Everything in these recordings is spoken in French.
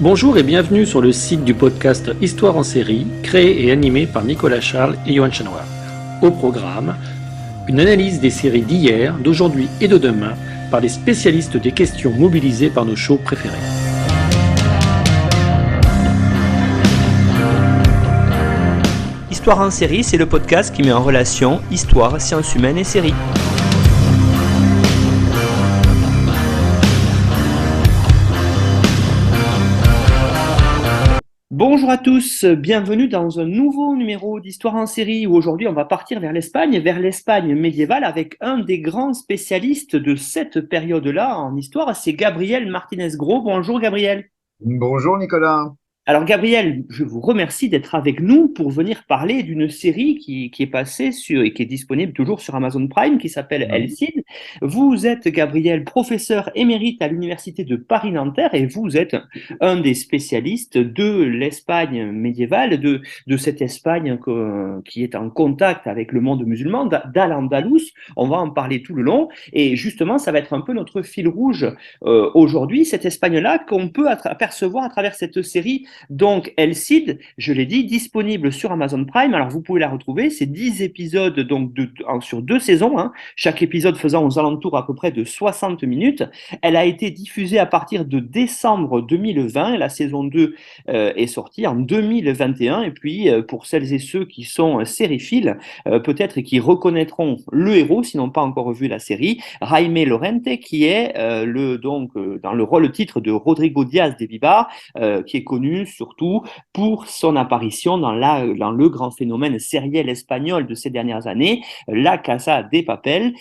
Bonjour et bienvenue sur le site du podcast Histoire en série, créé et animé par Nicolas Charles et Johan Chanoir. Au programme, une analyse des séries d'hier, d'aujourd'hui et de demain par les spécialistes des questions mobilisées par nos shows préférés. Histoire en série, c'est le podcast qui met en relation histoire, sciences humaines et séries. Bonjour à tous, bienvenue dans un nouveau numéro d'Histoire en série où aujourd'hui on va partir vers l'Espagne médiévale avec un des grands spécialistes de cette période-là en histoire, c'est Gabriel Martinez-Gros. Bonjour Gabriel. Bonjour Nicolas. Alors Gabriel, je vous remercie d'être avec nous pour venir parler d'une série qui est passée et qui est disponible toujours sur Amazon Prime, qui s'appelle El Cid. Vous êtes, Gabriel, professeur émérite à l'université de Paris-Nanterre et vous êtes un des spécialistes de l'Espagne médiévale, de cette Espagne qui est en contact avec le monde musulman, d'Al-Andalus. On va en parler tout le long et justement, ça va être un peu notre fil rouge aujourd'hui, cette Espagne-là qu'on peut apercevoir à travers cette série. Donc, El Cid, je l'ai dit, disponible sur Amazon Prime. Alors, vous pouvez la retrouver. C'est 10 épisodes donc sur 2 saisons, hein, chaque épisode faisant aux alentours à peu près de 60 minutes. Elle a été diffusée à partir de décembre 2020. La saison 2 est sortie en 2021. Et puis, pour celles et ceux qui sont sériphiles, peut-être et qui reconnaîtront le héros, s'ils n'ont pas encore vu la série, Jaime Lorente, qui est dans le rôle titre de Rodrigo Diaz de Vivar, qui est connu surtout pour son apparition dans le grand phénomène sériel espagnol de ces dernières années, La Casa de Papel,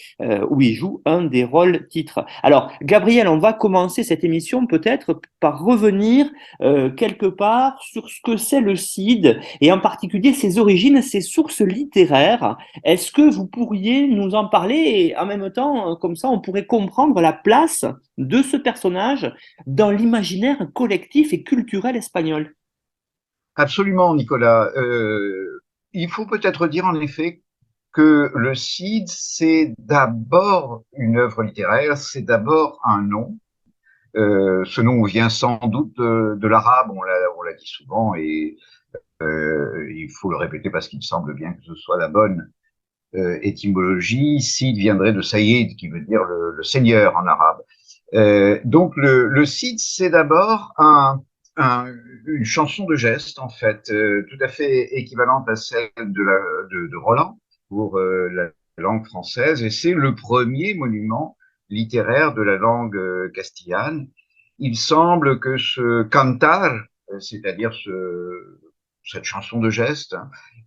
où il joue un des rôles titres. Alors, Gabriel, on va commencer cette émission peut-être par revenir quelque part sur ce que c'est le Cid, et en particulier ses origines, ses sources littéraires. Est-ce que vous pourriez nous en parler et en même temps, comme ça, on pourrait comprendre la place de ce personnage dans l'imaginaire collectif et culturel espagnol? Absolument Nicolas. Il faut peut-être dire en effet que le Cid, c'est d'abord une œuvre littéraire, c'est d'abord un nom. Ce nom vient sans doute de l'arabe, on l'a dit souvent, et il faut le répéter parce qu'il semble bien que ce soit la bonne étymologie. Cid viendrait de Saïd, qui veut dire le seigneur en arabe. Donc le Cid, c'est d'abord une chanson de geste, en fait, tout à fait équivalente à celle de Roland pour la langue française, et c'est le premier monument littéraire de la langue castillane. Il semble que ce cantar, c'est-à-dire cette chanson de geste,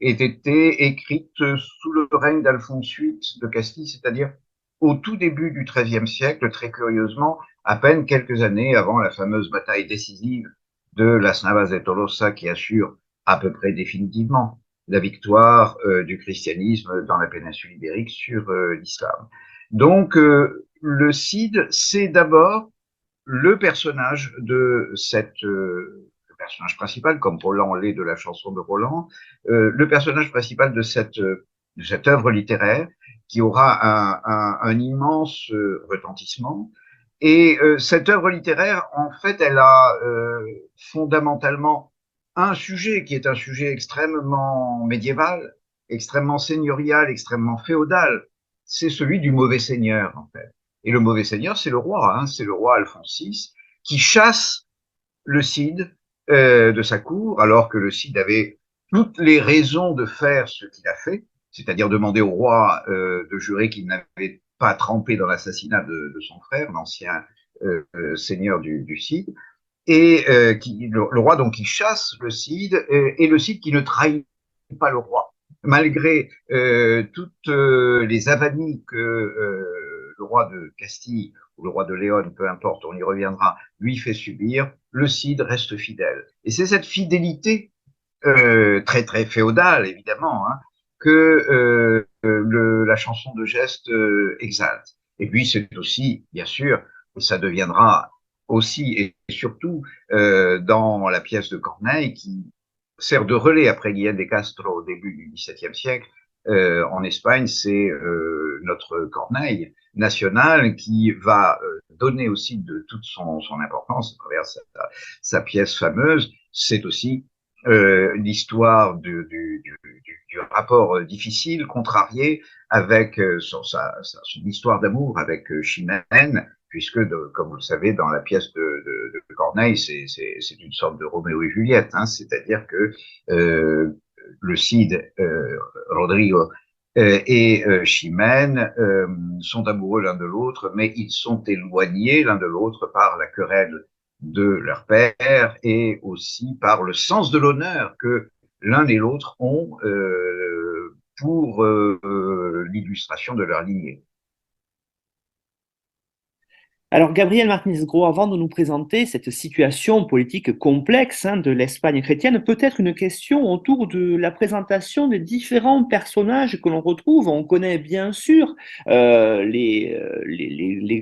ait été écrite sous le règne d'Alphonse VIII de Castille, c'est-à-dire au tout début du XIIIe siècle, très curieusement, à peine quelques années avant la fameuse bataille décisive de Las Navas de Tolosa, qui assure à peu près définitivement la victoire du christianisme dans la péninsule ibérique sur l'islam. Donc, le Cid, c'est d'abord le personnage de le personnage principal, comme Roland l'est de la chanson de Roland, le personnage principal de cette œuvre littéraire qui aura un immense retentissement. Et cette œuvre littéraire, en fait, elle a fondamentalement un sujet qui est un sujet extrêmement médiéval, extrêmement seigneurial, extrêmement féodal. C'est celui du mauvais seigneur, en fait. Et le mauvais seigneur, c'est le roi, hein, c'est le roi Alphonse VI, qui chasse le Cid de sa cour, alors que le Cid avait toutes les raisons de faire ce qu'il a fait, c'est-à-dire demander au roi de jurer qu'il n'avait pas trempé dans l'assassinat de son frère, l'ancien seigneur du Cid, et le roi donc qui chasse le Cid, et le Cid qui ne trahit pas le roi, malgré toutes les avanies que le roi de Castille ou le roi de Léon, peu importe, on y reviendra, lui fait subir, le Cid reste fidèle. Et c'est cette fidélité très très féodale, évidemment, hein, que la chanson de geste exalte. Et puis c'est aussi, bien sûr, et ça deviendra aussi et surtout dans la pièce de Corneille qui sert de relais après Guillaume de Castro au début du XVIIe siècle, En Espagne, c'est notre Corneille national qui va donner aussi de toute son importance à travers sa pièce fameuse. C'est aussi l'histoire du rapport difficile, contrarié, avec son histoire d'amour avec Chimène, puisque, comme vous le savez, dans la pièce de Corneille, c'est une sorte de Roméo et Juliette, hein, c'est-à-dire que le Cid, Rodrigo et Chimène sont amoureux l'un de l'autre, mais ils sont éloignés l'un de l'autre par la querelle de leur père et aussi par le sens de l'honneur que l'un et l'autre ont pour l'illustration de leur lignée. Alors, Gabriel Martinez-Gros, avant de nous présenter cette situation politique complexe de l'Espagne chrétienne, peut-être une question autour de la présentation des différents personnages que l'on retrouve. On connaît bien sûr les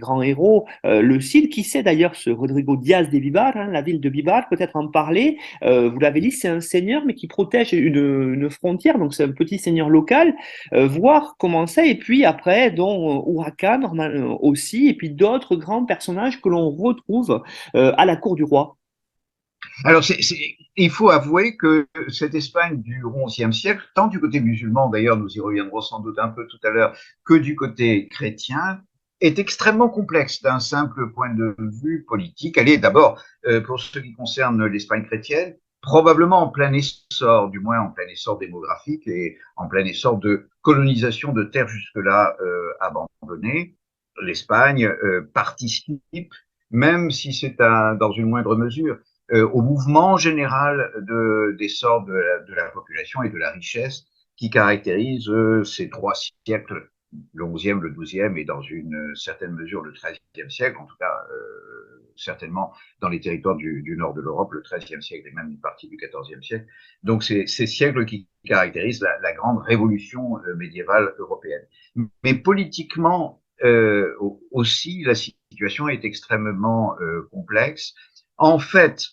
grands héros, le Cid, qui c'est d'ailleurs ce Rodrigo Diaz de Vivar, la ville de Vivar, peut-être en parler. Vous l'avez dit, c'est un seigneur, mais qui protège une frontière, donc c'est un petit seigneur local. Voir comment c'est, et puis après, dont Huracan aussi, et puis d'autres grands personnages que l'on retrouve à la cour du roi. Alors, il faut avouer que cette Espagne du XIe siècle, tant du côté musulman, d'ailleurs, nous y reviendrons sans doute un peu tout à l'heure, que du côté chrétien, est extrêmement complexe d'un simple point de vue politique. Elle est d'abord, pour ce qui concerne l'Espagne chrétienne, probablement en plein essor, du moins en plein essor démographique et en plein essor de colonisation de terres jusque-là abandonnées. L'Espagne participe, même si c'est dans une moindre mesure, au mouvement général d'essor de la population et de la richesse qui caractérise ces 3 siècles, le XIe, le XIIe et dans une certaine mesure le XIIIe siècle, en tout cas certainement dans les territoires du nord de l'Europe, le XIIIe siècle et même une partie du XIVe siècle. Donc c'est ces siècles qui caractérisent la grande révolution médiévale européenne. Mais politiquement aussi, la situation est extrêmement complexe. En fait,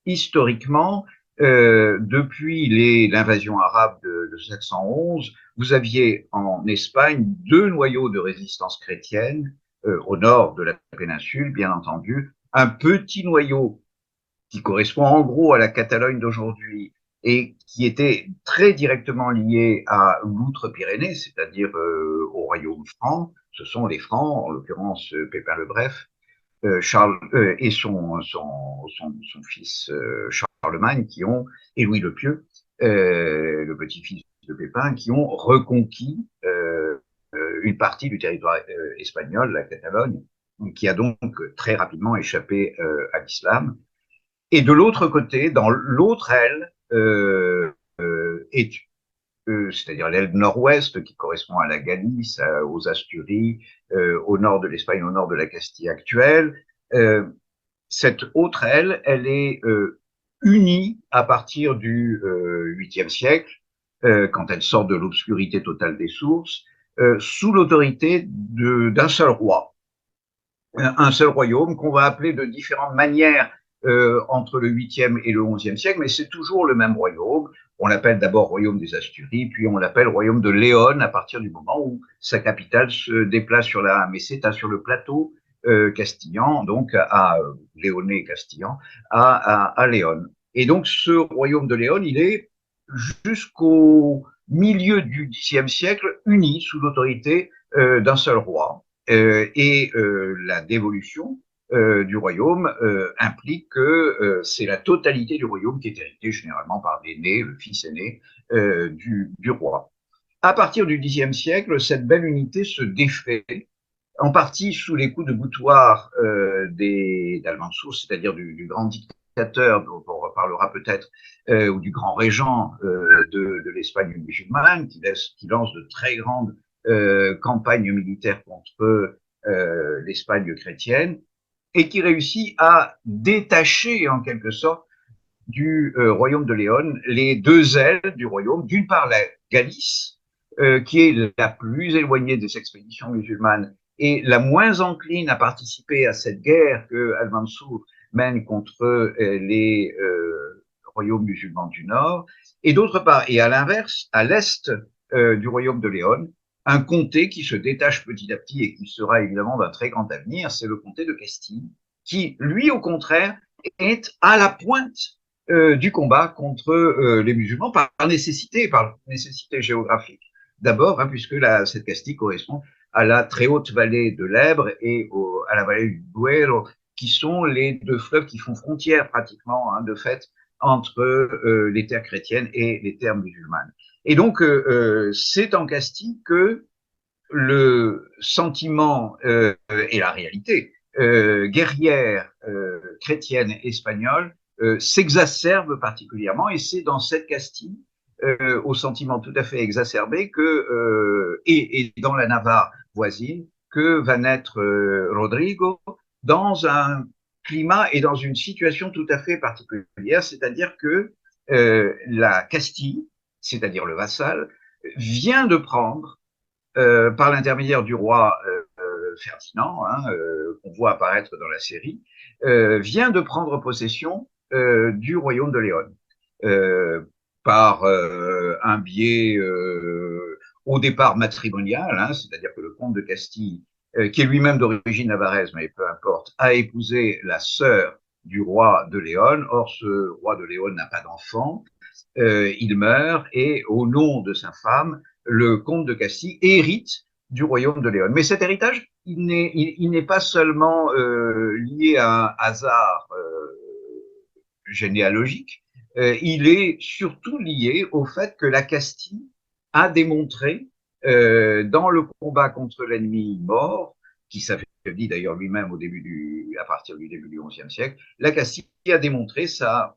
historiquement, depuis l'invasion arabe de 711, vous aviez en Espagne 2 noyaux de résistance chrétienne, au nord de la péninsule, bien entendu, un petit noyau qui correspond en gros à la Catalogne d'aujourd'hui et qui était très directement lié à l'Outre-Pyrénées, c'est-à-dire au royaume franc. Ce sont les Francs, en l'occurrence Pépin le Bref, Charles et son fils Charlemagne et Louis le Pieux, le petit-fils de Pépin, qui ont reconquis une partie du territoire espagnol, la Catalogne, qui a donc très rapidement échappé à l'islam. Et de l'autre côté, dans l'autre aile, c'est-à-dire l'aile nord-ouest qui correspond à la Galice, aux Asturies, au nord de l'Espagne, au nord de la Castille actuelle. Cette autre aile, elle est unie à partir du 8e siècle, quand elle sort de l'obscurité totale des sources, sous l'autorité d'un seul roi, un seul royaume qu'on va appeler de différentes manières entre le 8e et le 11e siècle, mais c'est toujours le même royaume. On l'appelle d'abord royaume des Asturies, puis on l'appelle royaume de Léon à partir du moment où sa capitale se déplace sur la meseta, sur le plateau castillan, donc à Léoné castillan, à Léon. Et donc ce royaume de Léon, il est jusqu'au milieu du Xe siècle uni sous l'autorité d'un seul roi. Et la dévolution du royaume implique que c'est la totalité du royaume qui est héritée généralement par l'aîné, le fils aîné du roi. À partir du Xe siècle, cette belle unité se défait, en partie sous les coups de boutoir d'Al-Mansour, c'est-à-dire du grand dictateur dont on reparlera peut-être, ou du grand régent de l'Espagne musulmane, qui lance de très grandes campagnes militaires contre l'Espagne chrétienne, et qui réussit à détacher en quelque sorte du royaume de Léon les 2 ailes du royaume, d'une part la Galice, qui est la plus éloignée des expéditions musulmanes et la moins encline à participer à cette guerre que Al-Mansour mène contre les royaumes musulmans du Nord, et d'autre part, et à l'inverse, à l'est du royaume de Léon, un comté qui se détache petit à petit et qui sera évidemment d'un très grand avenir, c'est le comté de Castille, qui, lui, au contraire, est à la pointe du combat contre les musulmans par nécessité géographique. D'abord, puisque cette Castille correspond à la très haute vallée de l'Èbre et à la vallée du Duero, qui sont les deux fleuves qui font frontière pratiquement, de fait, entre les terres chrétiennes et les terres musulmanes. Et donc, c'est en Castille que le sentiment et la réalité guerrière chrétienne espagnole s'exacerbe particulièrement, et c'est dans cette Castille, au sentiment tout à fait exacerbé, et dans la Navarre voisine, que va naître Rodrigo dans un climat et dans une situation tout à fait particulière, c'est-à-dire que la Castille, c'est-à-dire le vassal, vient de prendre par l'intermédiaire du roi Ferdinand, qu'on voit apparaître dans la série, vient de prendre possession du royaume de Léon par un biais au départ matrimonial, c'est-à-dire que le comte de Castille, qui est lui-même d'origine navarraise, mais peu importe, a épousé la sœur du roi de Léon. Or, ce roi de Léon n'a pas d'enfant. Il meurt et au nom de sa femme, le comte de Castille hérite du royaume de Léon. Mais cet héritage, il n'est pas seulement lié à un hasard généalogique, il est surtout lié au fait que la Castille a démontré dans le combat contre l'ennemi mort, qui s'affaiblit d'ailleurs lui-même à partir du début du XIe siècle, la Castille a démontré sa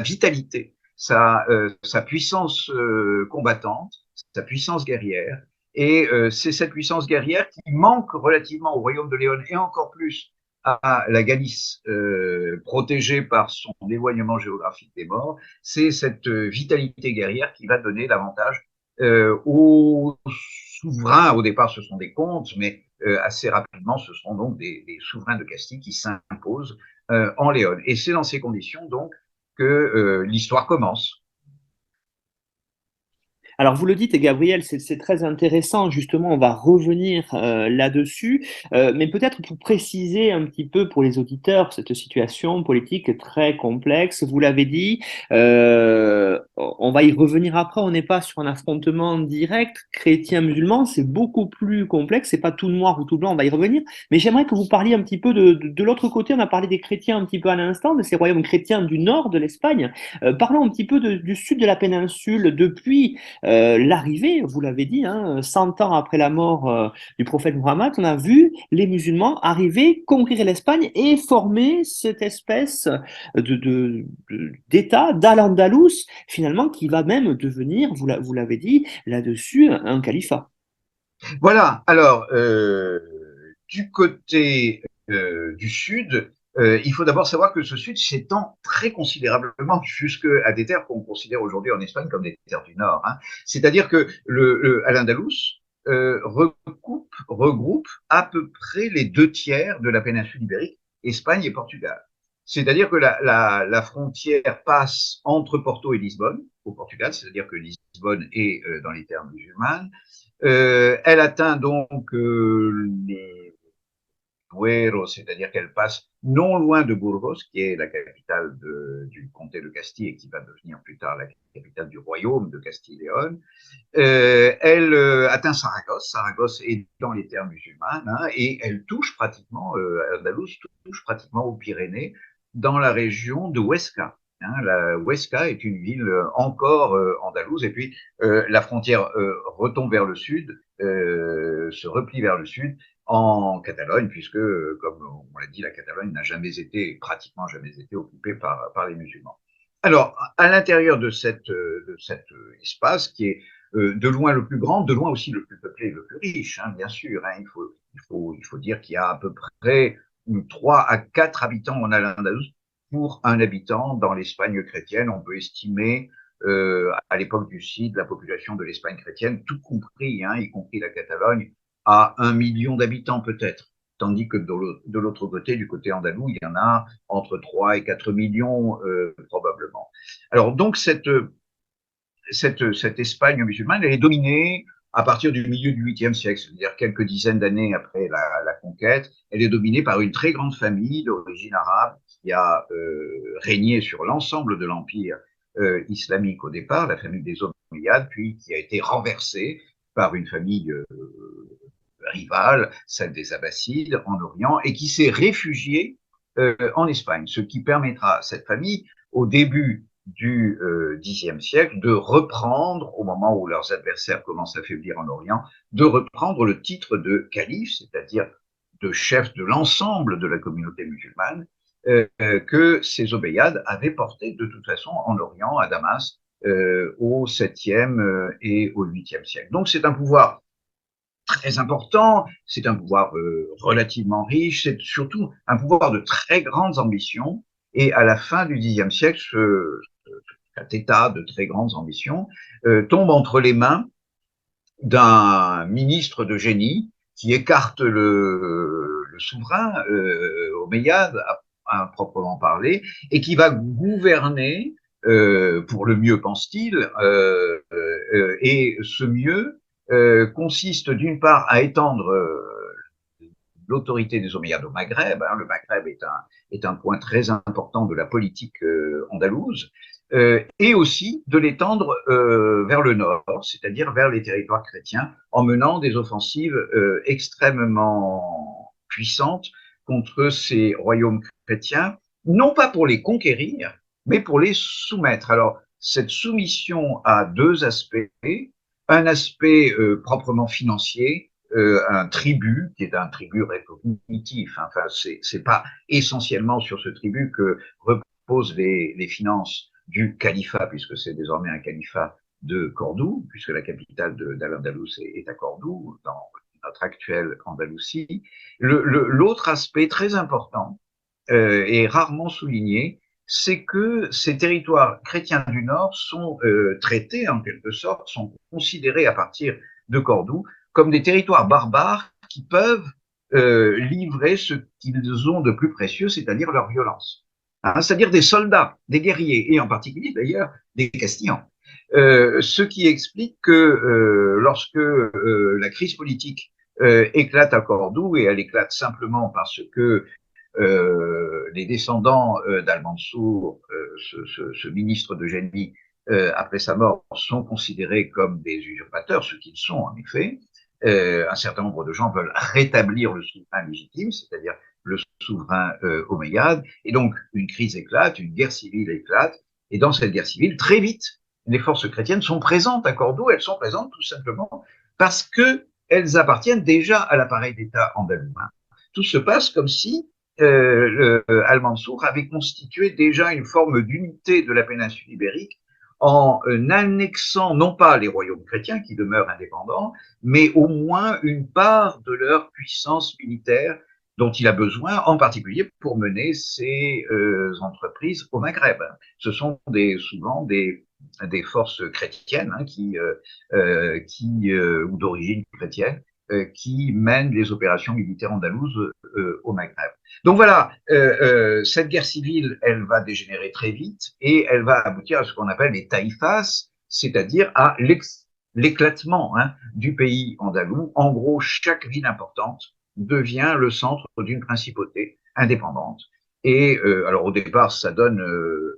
vitalité, sa puissance combattante, sa puissance guerrière. Et c'est cette puissance guerrière qui manque relativement au royaume de Léon, et encore plus à la Galice protégée par son éloignement géographique des morts. C'est cette vitalité guerrière qui va donner l'avantage aux souverains. Au départ, ce sont des comtes, mais assez rapidement, ce sont donc des souverains de Castille qui s'imposent en Léon. Et c'est dans ces conditions donc que l'histoire commence. Alors, vous le dites, Gabriel, c'est très intéressant. Justement, on va revenir là-dessus. Mais peut-être pour préciser un petit peu pour les auditeurs cette situation politique très complexe, vous l'avez dit, on va y revenir après. On n'est pas sur un affrontement direct chrétien-musulman. C'est beaucoup plus complexe. C'est pas tout noir ou tout blanc. On va y revenir. Mais j'aimerais que vous parliez un petit peu de l'autre côté. On a parlé des chrétiens un petit peu à l'instant, de ces royaumes chrétiens du nord de l'Espagne. Parlons un petit peu du sud de la péninsule depuis l'arrivée, vous l'avez dit, 100 ans après la mort du prophète Mohammed, on a vu les musulmans arriver, conquérir l'Espagne et former cette espèce d'État d'Al-Andalus, finalement, qui va même devenir, vous l'avez dit, là-dessus, un califat. Voilà, alors, du côté du sud, il faut d'abord savoir que ce sud s'étend très considérablement jusqu'à des terres qu'on considère aujourd'hui en Espagne comme des terres du Nord. C'est-à-dire que Al-Andalus regroupe à peu près les 2 tiers de la péninsule ibérique, Espagne et Portugal. C'est-à-dire que la frontière passe entre Porto et Lisbonne, au Portugal, c'est-à-dire que Lisbonne est dans les terres musulmanes. Elle atteint donc les Duero, c'est-à-dire qu'elle passe non loin de Burgos, qui est la capitale du comté de Castille et qui va devenir plus tard la capitale du royaume de Castille-Léon. Elle atteint Saragosse. Saragosse est dans les terres musulmanes, et elle touche pratiquement, Andalous touche pratiquement aux Pyrénées, dans la région de Huesca. La Huesca est une ville encore andalouse, et puis la frontière retombe vers le sud, se replie vers le sud en Catalogne, puisque, comme on l'a dit, la Catalogne n'a pratiquement jamais été occupée par les musulmans. Alors, à l'intérieur de cet espace, qui est de loin le plus grand, de loin aussi le plus peuplé et le plus riche, bien sûr, il faut dire qu'il y a à peu près 3 à 4 habitants en Al-Andalus pour un habitant dans l'Espagne chrétienne. On peut estimer à l'époque du Cid la population de l'Espagne chrétienne, tout compris, y compris la Catalogne, à 1 million d'habitants peut-être, tandis que de l'autre côté, du côté andalou, il y en a entre 3 et 4 millions probablement. Alors donc cette cette Espagne musulmane, elle est dominée à partir du milieu du 8e siècle, c'est-à-dire quelques dizaines d'années après la conquête. Elle est dominée par une très grande famille d'origine arabe qui a régné sur l'ensemble de l'empire islamique au départ, la famille des Omeyyades, puis qui a été renversée par une famille rivale, celle des Abbassides en Orient, et qui s'est réfugiée en Espagne, ce qui permettra à cette famille, au début du Xe siècle, de reprendre, au moment où leurs adversaires commencent à faiblir en Orient, de reprendre le titre de calife, c'est-à-dire de chef de l'ensemble de la communauté musulmane, que ces Omeyyades avaient porté de toute façon en Orient, à Damas, au 7e et au 8e siècle. Donc c'est un pouvoir très important, c'est un pouvoir relativement riche, c'est surtout un pouvoir de très grandes ambitions. Et à la fin du Xe siècle, cet état de très grandes ambitions tombe entre les mains d'un ministre de génie qui écarte le souverain omeyyade à proprement parler, et qui va gouverner pour le mieux, pense-t-il, et ce mieux consiste d'une part à étendre l'autorité des Omeyyades au Maghreb. Le Maghreb est un point très important de la politique andalouse, et aussi de l'étendre vers le nord, c'est-à-dire vers les territoires chrétiens, en menant des offensives extrêmement puissantes contre ces royaumes chrétiens, non pas pour les conquérir, mais pour les soumettre. Alors, cette soumission a deux aspects. Un aspect proprement financier, un tribut qui est un tribut récognitif. Enfin, c'est pas essentiellement sur ce tribut que reposent les finances du califat, puisque c'est désormais un califat de Cordoue, puisque la capitale d'Al-Andalus est à Cordoue, dans notre actuelle Andalousie. L'autre aspect très important et rarement souligné, c'est que ces territoires chrétiens du Nord sont traités, en quelque sorte, sont considérés à partir de Cordoue comme des territoires barbares qui peuvent livrer ce qu'ils ont de plus précieux, c'est-à-dire leur violence. C'est-à-dire des soldats, des guerriers, et en particulier d'ailleurs des Castillans. Ce qui explique que lorsque la crise politique éclate à Cordoue, et elle éclate simplement parce que les descendants d'Al-Mansour, ce ministre de génie, après sa mort, sont considérés comme des usurpateurs, ce qu'ils sont en effet. Un certain nombre de gens veulent rétablir le souverain légitime, c'est-à-dire le souverain omeyyade, et donc une crise éclate, une guerre civile éclate, et dans cette guerre civile, très vite, les forces chrétiennes sont présentes à Cordoue. Elles sont présentes tout simplement parce qu'elles appartiennent déjà à l'appareil d'État andalou. Tout se passe comme si Al-Mansour avait constitué déjà une forme d'unité de la péninsule ibérique en annexant non pas les royaumes chrétiens qui demeurent indépendants, mais au moins une part de leur puissance militaire dont il a besoin, en particulier pour mener ses entreprises au Maghreb. Ce sont souvent des forces chrétiennes ou d'origine chrétienne qui mènent les opérations militaires andalouses au Maghreb. Donc voilà, cette guerre civile, elle va dégénérer très vite et elle va aboutir à ce qu'on appelle les taïfas, c'est-à-dire à l'éclatement du pays andalou. En gros, chaque ville importante devient le centre d'une principauté indépendante. Et alors au départ, ça donne,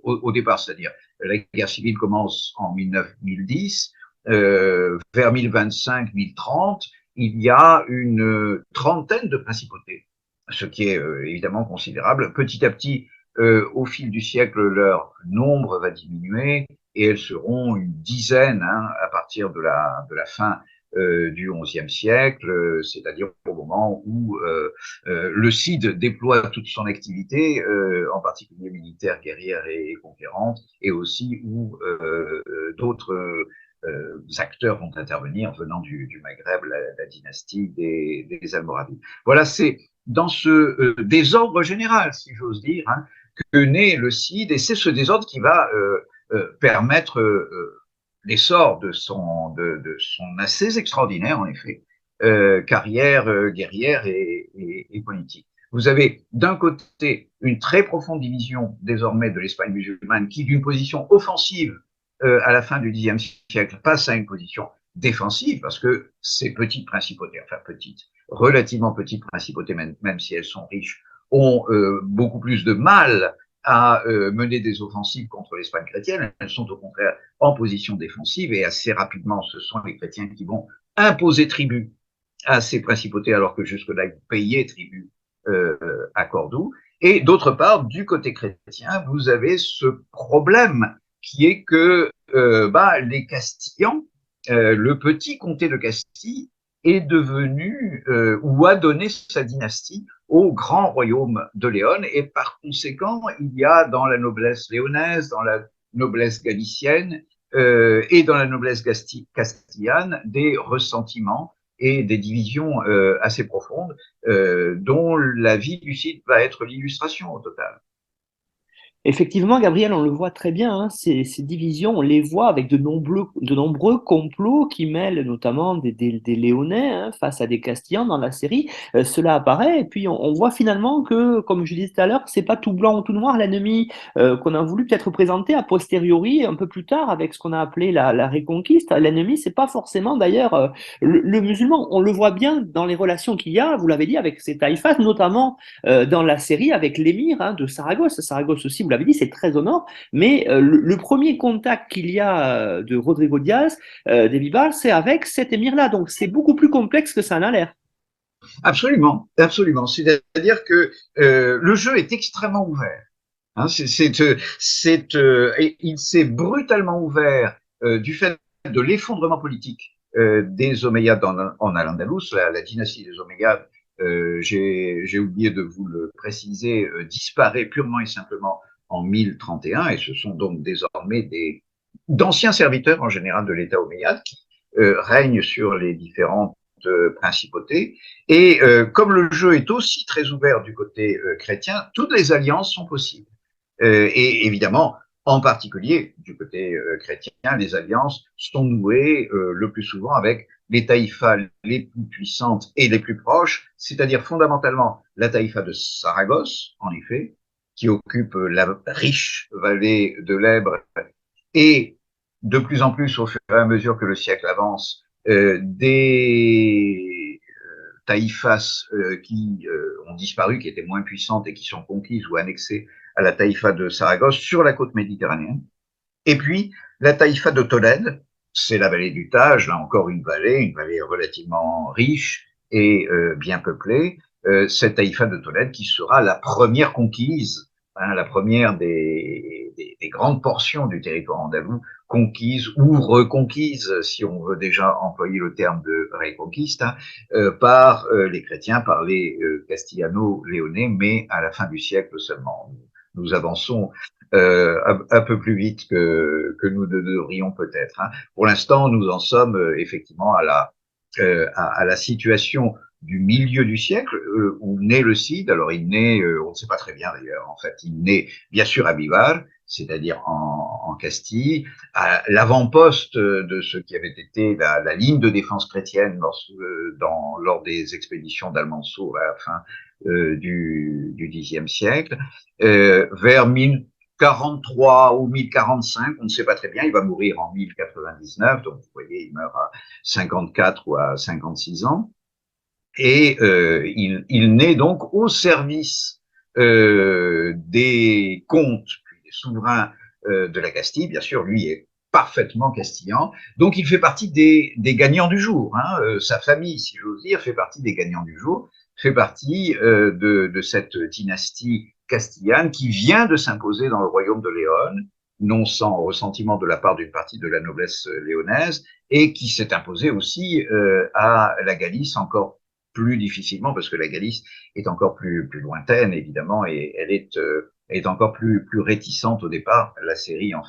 au départ, c'est-à-dire la guerre civile commence en 1010, vers 1025-1030, il y a une trentaine de principautés, ce qui est évidemment considérable. Petit à petit, au fil du siècle, leur nombre va diminuer et elles seront une dizaine à partir de la fin du XIe siècle, c'est-à-dire au moment où le CID déploie toute son activité, en particulier militaire, guerrière et conquérante, et aussi où d'autres acteurs vont intervenir venant du Maghreb, la dynastie des Almoravides. Voilà, c'est dans ce désordre général, si j'ose dire, que naît le CID, et c'est ce désordre qui va permettre l'essor de son assez extraordinaire, en effet, carrière guerrière et politique. Vous avez d'un côté une très profonde division désormais de l'Espagne musulmane qui, d'une position offensive, à la fin du Xe siècle, passe à une position défensive parce que ces petites principautés, enfin petites, relativement petites principautés, même si elles sont riches, ont beaucoup plus de mal à mener des offensives contre l'Espagne chrétienne. Elles sont au contraire en position défensive et assez rapidement, ce sont les chrétiens qui vont imposer tribut à ces principautés alors que jusque-là, ils payaient tribut à Cordoue. Et d'autre part, du côté chrétien, vous avez ce problème qui est que les Castillans, le petit comté de Castille est devenu ou a donné sa dynastie au grand royaume de Léon et par conséquent, il y a dans la noblesse léonaise, dans la noblesse galicienne et dans la noblesse castillane des ressentiments et des divisions assez profondes dont la vie du site va être l'illustration au total. Effectivement, Gabriel, on le voit très bien, hein, ces divisions, on les voit avec de nombreux complots qui mêlent notamment des Léonnais hein, face à des Castillans dans la série. Cela apparaît, et puis on voit finalement que, comme je disais tout à l'heure, c'est pas tout blanc ou tout noir l'ennemi qu'on a voulu peut-être présenter a posteriori, un peu plus tard, avec ce qu'on a appelé la Reconquiste. L'ennemi, c'est pas forcément d'ailleurs le musulman. On le voit bien dans les relations qu'il y a, vous l'avez dit, avec ces taïfas, notamment dans la série avec l'émir hein, de Saragosse. Saragosse aussi, vous l'avez dit, c'est très au nord, mais le premier contact qu'il y a de Rodrigo Diaz, des Vivar, c'est avec cet émir-là. Donc c'est beaucoup plus complexe que ça en a l'air. Absolument, absolument. C'est-à-dire que le jeu est extrêmement ouvert. Hein, et il s'est brutalement ouvert du fait de l'effondrement politique des Omeyyades en Al-Andalus, la dynastie des Omeyyades. J'ai oublié de vous le préciser, disparaît purement et simplement en 1031, et ce sont donc désormais d'anciens serviteurs en général de l'État omeyyade qui règnent sur les différentes principautés. Et comme le jeu est aussi très ouvert du côté chrétien, toutes les alliances sont possibles. Et évidemment, en particulier du côté chrétien, les alliances sont nouées le plus souvent avec les taïfas les plus puissantes et les plus proches, c'est-à-dire fondamentalement la taïfa de Saragosse, en effet, qui occupe la riche vallée de l'Èbre et de plus en plus au fur et à mesure que le siècle avance, des taïfas qui ont disparu, qui étaient moins puissantes et qui sont conquises ou annexées à la taïfa de Saragosse sur la côte méditerranéenne. Et puis, la taïfa de Tolède, c'est la vallée du Tage, là encore une vallée relativement riche et bien peuplée. Cette taïfa de Tolède qui sera la première conquise, hein, la première des grandes portions du territoire andalou conquise ou reconquise, si on veut déjà employer le terme de reconquista, par les chrétiens, par les castillano-léonais, mais à la fin du siècle seulement. Nous avançons un peu plus vite que nous ne devrions peut-être. Hein. Pour l'instant, nous en sommes effectivement à la situation du milieu du siècle où naît le Cid. Alors il naît, on ne sait pas très bien d'ailleurs, en fait, il naît bien sûr à Bivar, c'est-à-dire en Castille, à l'avant-poste de ce qui avait été la ligne de défense chrétienne lors des expéditions d'Almansour à la fin du Xe siècle, vers 1043 ou 1045, on ne sait pas très bien, il va mourir en 1099, donc vous voyez, il meurt à 54 ou à 56 ans, et il naît donc au service des comtes, puis des souverains de la Castille, bien sûr, lui est parfaitement castillan, donc il fait partie des gagnants du jour, hein, sa famille, si j'ose dire, fait partie des gagnants du jour, fait partie de cette dynastie castillane qui vient de s'imposer dans le royaume de Léon, non sans ressentiment de la part d'une partie de la noblesse léonaise, et qui s'est imposée aussi à la Galice encore plus difficilement, parce que la Galice est encore plus lointaine, évidemment, et elle est encore plus réticente au départ. La série en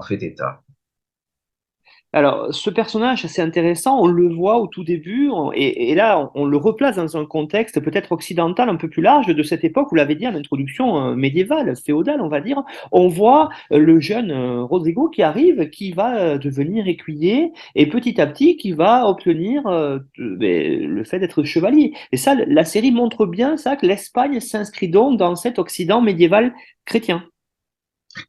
fait état. Alors, ce personnage, c'est intéressant, on le voit au tout début, et là, on le replace dans un contexte peut-être occidental un peu plus large de cette époque, vous l'avez dit en introduction, médiévale, féodale, on va dire. On voit le jeune Rodrigo qui arrive, qui va devenir écuyer, et petit à petit, qui va obtenir le fait d'être chevalier. Et ça, la série montre bien ça, que l'Espagne s'inscrit donc dans cet Occident médiéval chrétien.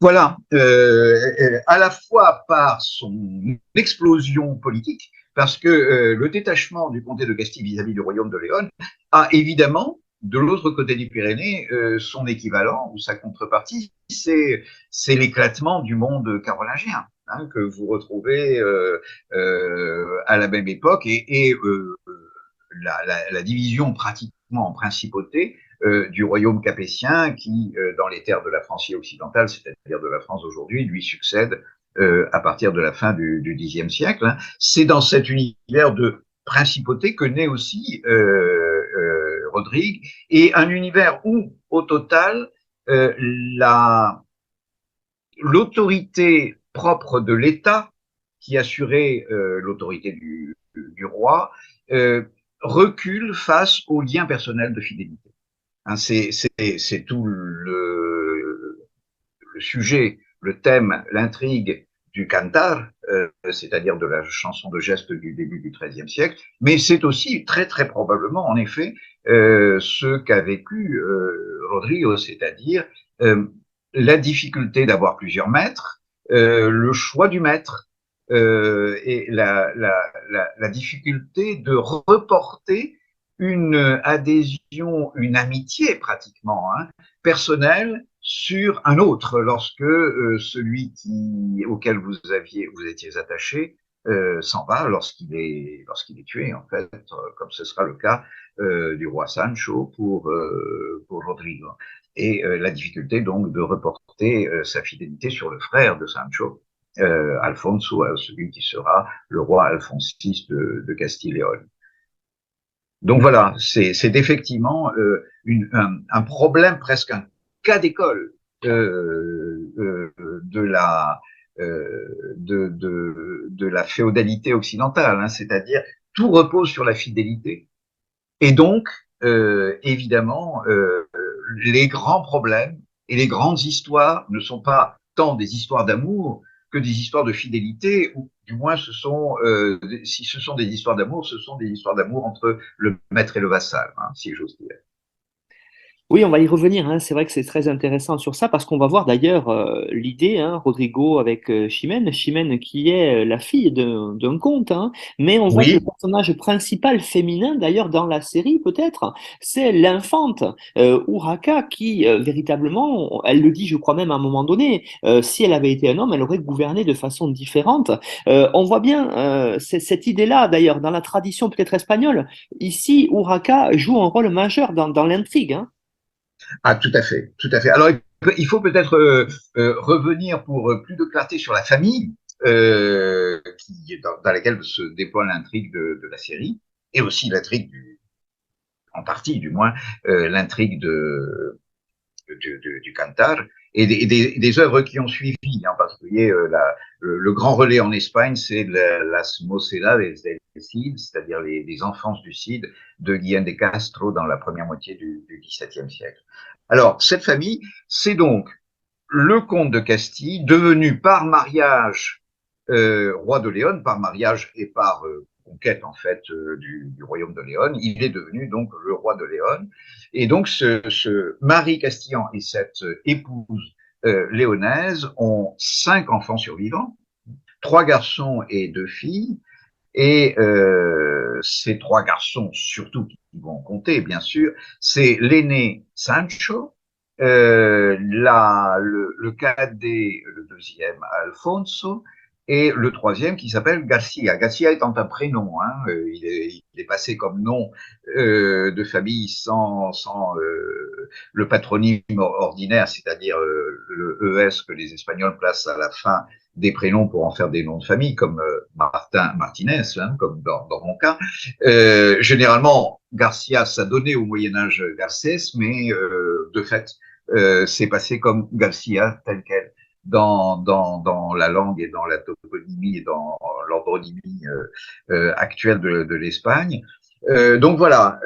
Voilà, à la fois par son explosion politique, parce que le détachement du comté de Castille vis-à-vis du royaume de Léon a évidemment, de l'autre côté des Pyrénées, son équivalent ou sa contrepartie, c'est l'éclatement du monde carolingien, hein, que vous retrouvez à la même époque, et la division pratiquement en principauté du royaume capétien qui, dans les terres de la Francie occidentale, c'est-à-dire de la France d'aujourd'hui, lui succède à partir de la fin du Xe siècle. Hein. C'est dans cet univers de principauté que naît aussi Rodrigue, et un univers où, au total, l'autorité propre de l'État, qui assurait l'autorité du roi, recule face aux liens personnels de fidélité. Hein, c'est tout le sujet, le thème, l'intrigue du cantar, c'est-à-dire de la chanson de geste du début du XIIIe siècle, mais c'est aussi très très probablement, en effet, ce qu'a vécu Rodrigo, c'est-à-dire la difficulté d'avoir plusieurs maîtres, le choix du maître, et la difficulté de reporter une adhésion, une amitié pratiquement, hein, personnelle sur un autre lorsque celui auquel vous étiez attaché s'en va, lorsqu'il est tué, en fait, comme ce sera le cas du roi Sancho pour Rodrigo. Et la difficulté donc de reporter sa fidélité sur le frère de Sancho, Alfonso, celui qui sera le roi Alphonse VI de Castille et Léon. Donc voilà, c'est effectivement un problème, presque un cas d'école de la féodalité occidentale, hein, c'est-à-dire tout repose sur la fidélité. Et donc, évidemment, les grands problèmes et les grandes histoires ne sont pas tant des histoires d'amour que des histoires de fidélité, ou du moins si ce sont des histoires d'amour, ce sont des histoires d'amour entre le maître et le vassal, hein, si j'ose dire. Oui, on va y revenir, hein. C'est vrai que c'est très intéressant sur ça parce qu'on va voir d'ailleurs l'idée, hein, Rodrigo avec Chimène, Chimène qui est la fille d'un comte, hein, mais on voit que le Oui, personnage principal féminin d'ailleurs dans la série peut-être, c'est l'infante Urraca qui véritablement, elle le dit je crois même à un moment donné, si elle avait été un homme, elle aurait gouverné de façon différente. On voit bien cette idée-là d'ailleurs dans la tradition peut-être espagnole. Ici, Urraca joue un rôle majeur dans l'intrigue, hein. ah, tout à fait, tout à fait. Alors, il faut peut-être revenir pour plus de clarté sur la famille, dans laquelle se déploie l'intrigue de la série, et aussi l'intrigue en partie du moins, l'intrigue du Cantar, et des œuvres qui ont suivi, en particulier le grand relais en Espagne, c'est Las Mocedades del Cid, c'est-à-dire les enfances du Cid de Guillem de Castro dans la première moitié du XVIIe siècle. Alors, cette famille, c'est donc le comte de Castille, devenu par mariage roi de Léon, par mariage et par conquête en fait du royaume de Léon, il est devenu donc le roi de Léon. Et donc ce Marie Castillan et cette épouse léonaise ont 5 enfants survivants, 3 garçons et 2 filles. Et ces 3 garçons, surtout qui vont compter, bien sûr, c'est l'aîné Sancho, le cadet, le deuxième Alfonso, et le troisième qui s'appelle Garcia. Garcia étant un prénom, hein, il est passé comme nom de famille sans le patronyme ordinaire, c'est-à-dire le ES que les Espagnols placent à la fin des prénoms pour en faire des noms de famille, comme Martinez, hein, comme dans mon cas. Généralement, Garcia, ça donnait au Moyen-Âge Garcés, mais de fait, c'est passé comme Garcia, tel quel, dans la langue et dans la toponymie et dans l'ordonymie actuelle de l'Espagne. Donc voilà,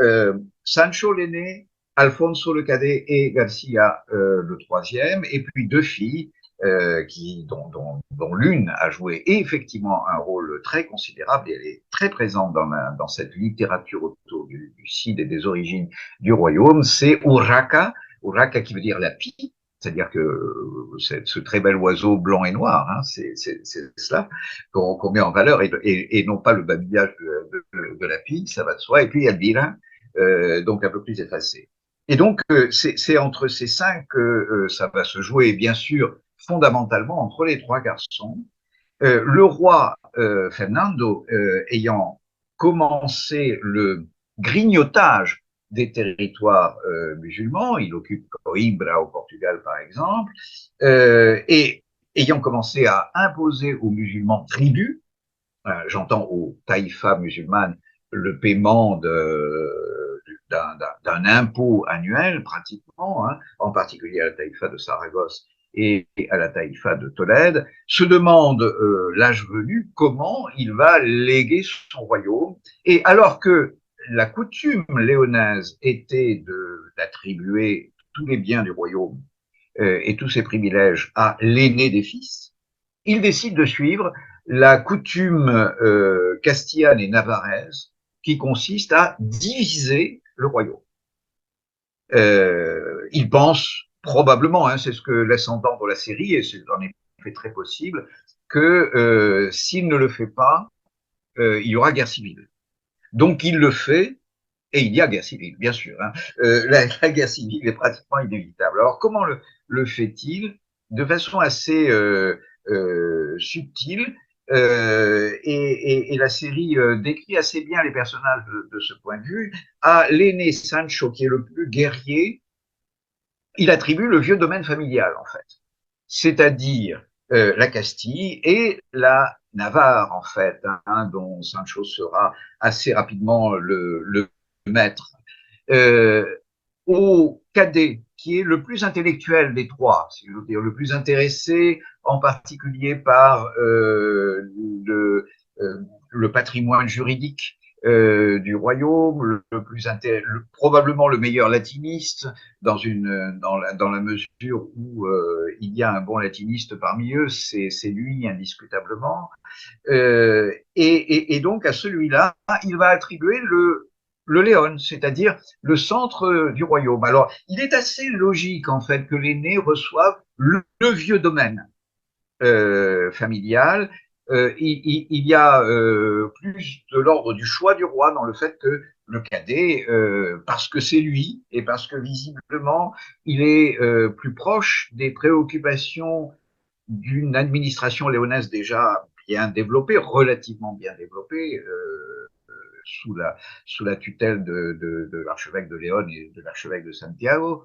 Sancho l'aîné, Alfonso le cadet et Garcia le troisième, et puis 2 filles, dont l'une a joué effectivement un rôle très considérable, et elle est très présente dans cette littérature autour du Cid et des origines du royaume, c'est Urraca qui veut dire la pie, c'est-à-dire que ce très bel oiseau blanc et noir, hein, c'est cela qu'on met en valeur et non pas le babillage de la pie, ça va de soi. Et puis Elvira, donc un peu plus effacé. Et donc c'est entre ces cinq que ça va se jouer, bien sûr, fondamentalement entre les trois garçons. Le roi Fernando ayant commencé le grignotage des territoires musulmans, il occupe Coimbra au Portugal par exemple, et ayant commencé à imposer aux musulmans tribus, j'entends aux taïfas musulmanes, le paiement d'un impôt annuel pratiquement, hein, en particulier à la taïfa de Saragosse et à la taïfa de Tolède, se demande l'âge venu comment il va léguer son royaume. Et alors que la coutume léonaise était d'attribuer tous les biens du royaume et tous ses privilèges à l'aîné des fils, il décide de suivre la coutume castillane et navarraise qui consiste à diviser le royaume. Il pense probablement, hein, c'est ce que laisse entendre la série, et c'est en effet très possible, que s'il ne le fait pas, il y aura guerre civile. Donc il le fait, et il y a guerre civile, bien sûr. Hein. La guerre civile est pratiquement inévitable. Alors comment le fait-il? De façon assez subtile, et la série décrit assez bien les personnages de ce point de vue. À l'aîné Sancho, qui est le plus guerrier, il attribue le vieux domaine familial, en fait, c'est-à-dire la Castille et la Navarre, en fait, hein, dont Sancho sera assez rapidement le maître. Au cadet, qui est le plus intellectuel des trois, si je veux dire, le plus intéressé en particulier par le patrimoine juridique du royaume, probablement le meilleur latiniste, dans la mesure où il y a un bon latiniste parmi eux, c'est lui indiscutablement. Et donc à celui-là, il va attribuer le Léon, c'est-à-dire le centre du royaume. Alors, il est assez logique, en fait, que l'aîné reçoive le vieux domaine familial. Il y a plus de l'ordre du choix du roi dans le fait que le cadet, parce que c'est lui, et parce que visiblement, il est plus proche des préoccupations d'une administration léonaise déjà bien développée, relativement bien développée, sous la tutelle de l'archevêque de Léon et de l'archevêque de Santiago,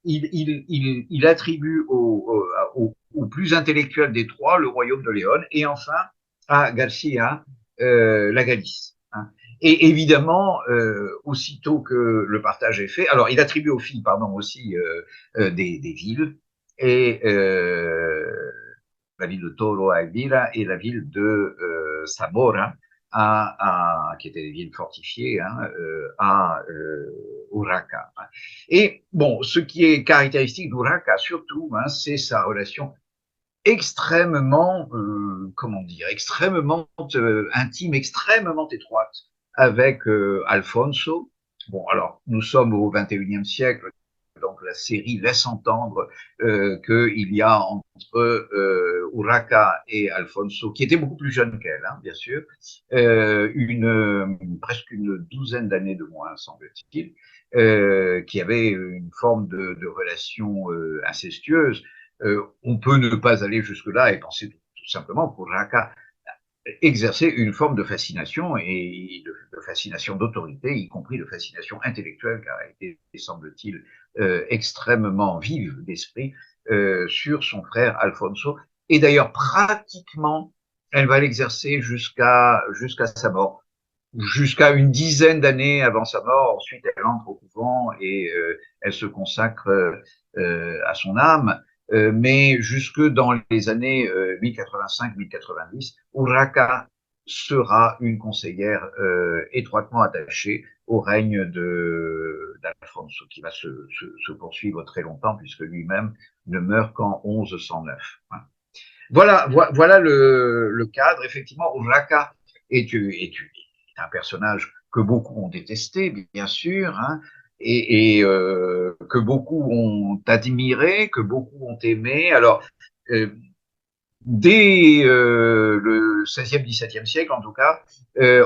il attribue au plus intellectuel des trois le royaume de Léon et enfin à Garcia la Galice. Hein. Et évidemment, aussitôt que le partage est fait, alors il attribue aux filles, pardon, aussi des villes et la ville de Toro à Elvira et la ville de Zamora qui étaient des villes fortifiées, hein, à Urraca. Et bon, ce qui est caractéristique d'Urraca surtout, hein, c'est sa relation extrêmement, comment dire, extrêmement intime, extrêmement étroite avec Alfonso. Bon, alors, nous sommes au XXIe siècle, donc la série laisse entendre qu'il y a entre Urraca et Alfonso, qui était beaucoup plus jeune qu'elle, hein, bien sûr, presque une douzaine d'années de moins, semble-t-il, qui avait une forme de relation incestueuse. On peut ne pas aller jusque-là et penser tout simplement pour Urraca exercer une forme de fascination et de fascination d'autorité, y compris de fascination intellectuelle, car elle était, semble-t-il, extrêmement vive d'esprit sur son frère Alfonso. Et d'ailleurs, pratiquement, elle va l'exercer jusqu'à sa mort, jusqu'à une dizaine d'années avant sa mort. Ensuite, elle entre au couvent et elle se consacre à son âme. Mais jusque dans les années 1085-1090, Urraca sera une conseillère étroitement attachée au règne d'Alfonso, qui va se poursuivre très longtemps, puisque lui-même ne meurt qu'en 1109. Voilà le cadre. Effectivement, Urraca est un personnage que beaucoup ont détesté, bien sûr, hein, que beaucoup ont admiré, que beaucoup ont aimé. Alors, dès le 16e, 17e siècle, en tout cas,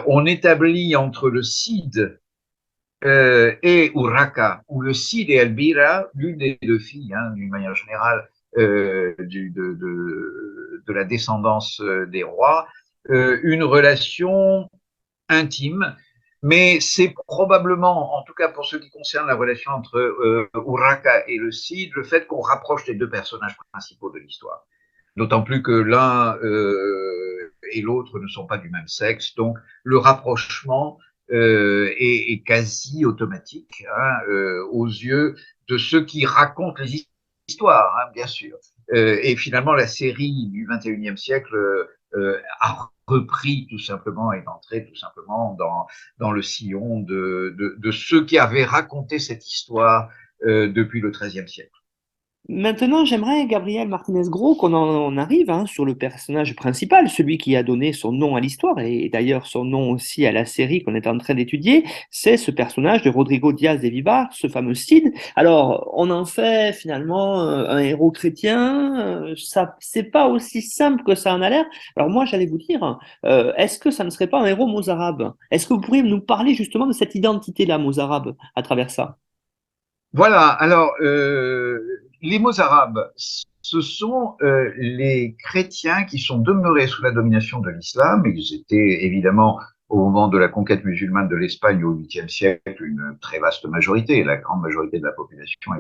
on établit entre le Cid et Urraca, ou le Cid et Elvira, l'une des deux filles, hein, d'une manière générale, de la descendance des rois, une relation intime, mais c'est probablement, en tout cas pour ce qui concerne la relation entre Urraca et le Cid, le fait qu'on rapproche les deux personnages principaux de l'histoire. D'autant plus que l'un et l'autre ne sont pas du même sexe, donc le rapprochement est quasi automatique, hein, aux yeux de ceux qui racontent les histoires, hein, bien sûr. Et finalement, la série du 21e siècle a repris tout simplement, est entrée tout simplement dans le sillon de ceux qui avaient raconté cette histoire depuis le XIIIe siècle. Maintenant, j'aimerais, Gabriel Martinez-Gros, qu'on en arrive sur le personnage principal, celui qui a donné son nom à l'histoire et d'ailleurs son nom aussi à la série qu'on est en train d'étudier. C'est ce personnage de Rodrigo Diaz de Vivar, ce fameux Cid. Alors, on en fait finalement un héros chrétien. Ça, c'est pas aussi simple que ça en a l'air. Alors moi, j'allais vous dire, est-ce que ça ne serait pas un héros mozarabe? Est-ce que vous pourriez nous parler justement de cette identité-là mozarabe à travers ça? Voilà, alors les mots arabes, ce sont les chrétiens qui sont demeurés sous la domination de l'islam. Ils étaient évidemment, au moment de la conquête musulmane de l'Espagne au 8e siècle, une très vaste majorité. La grande majorité de la population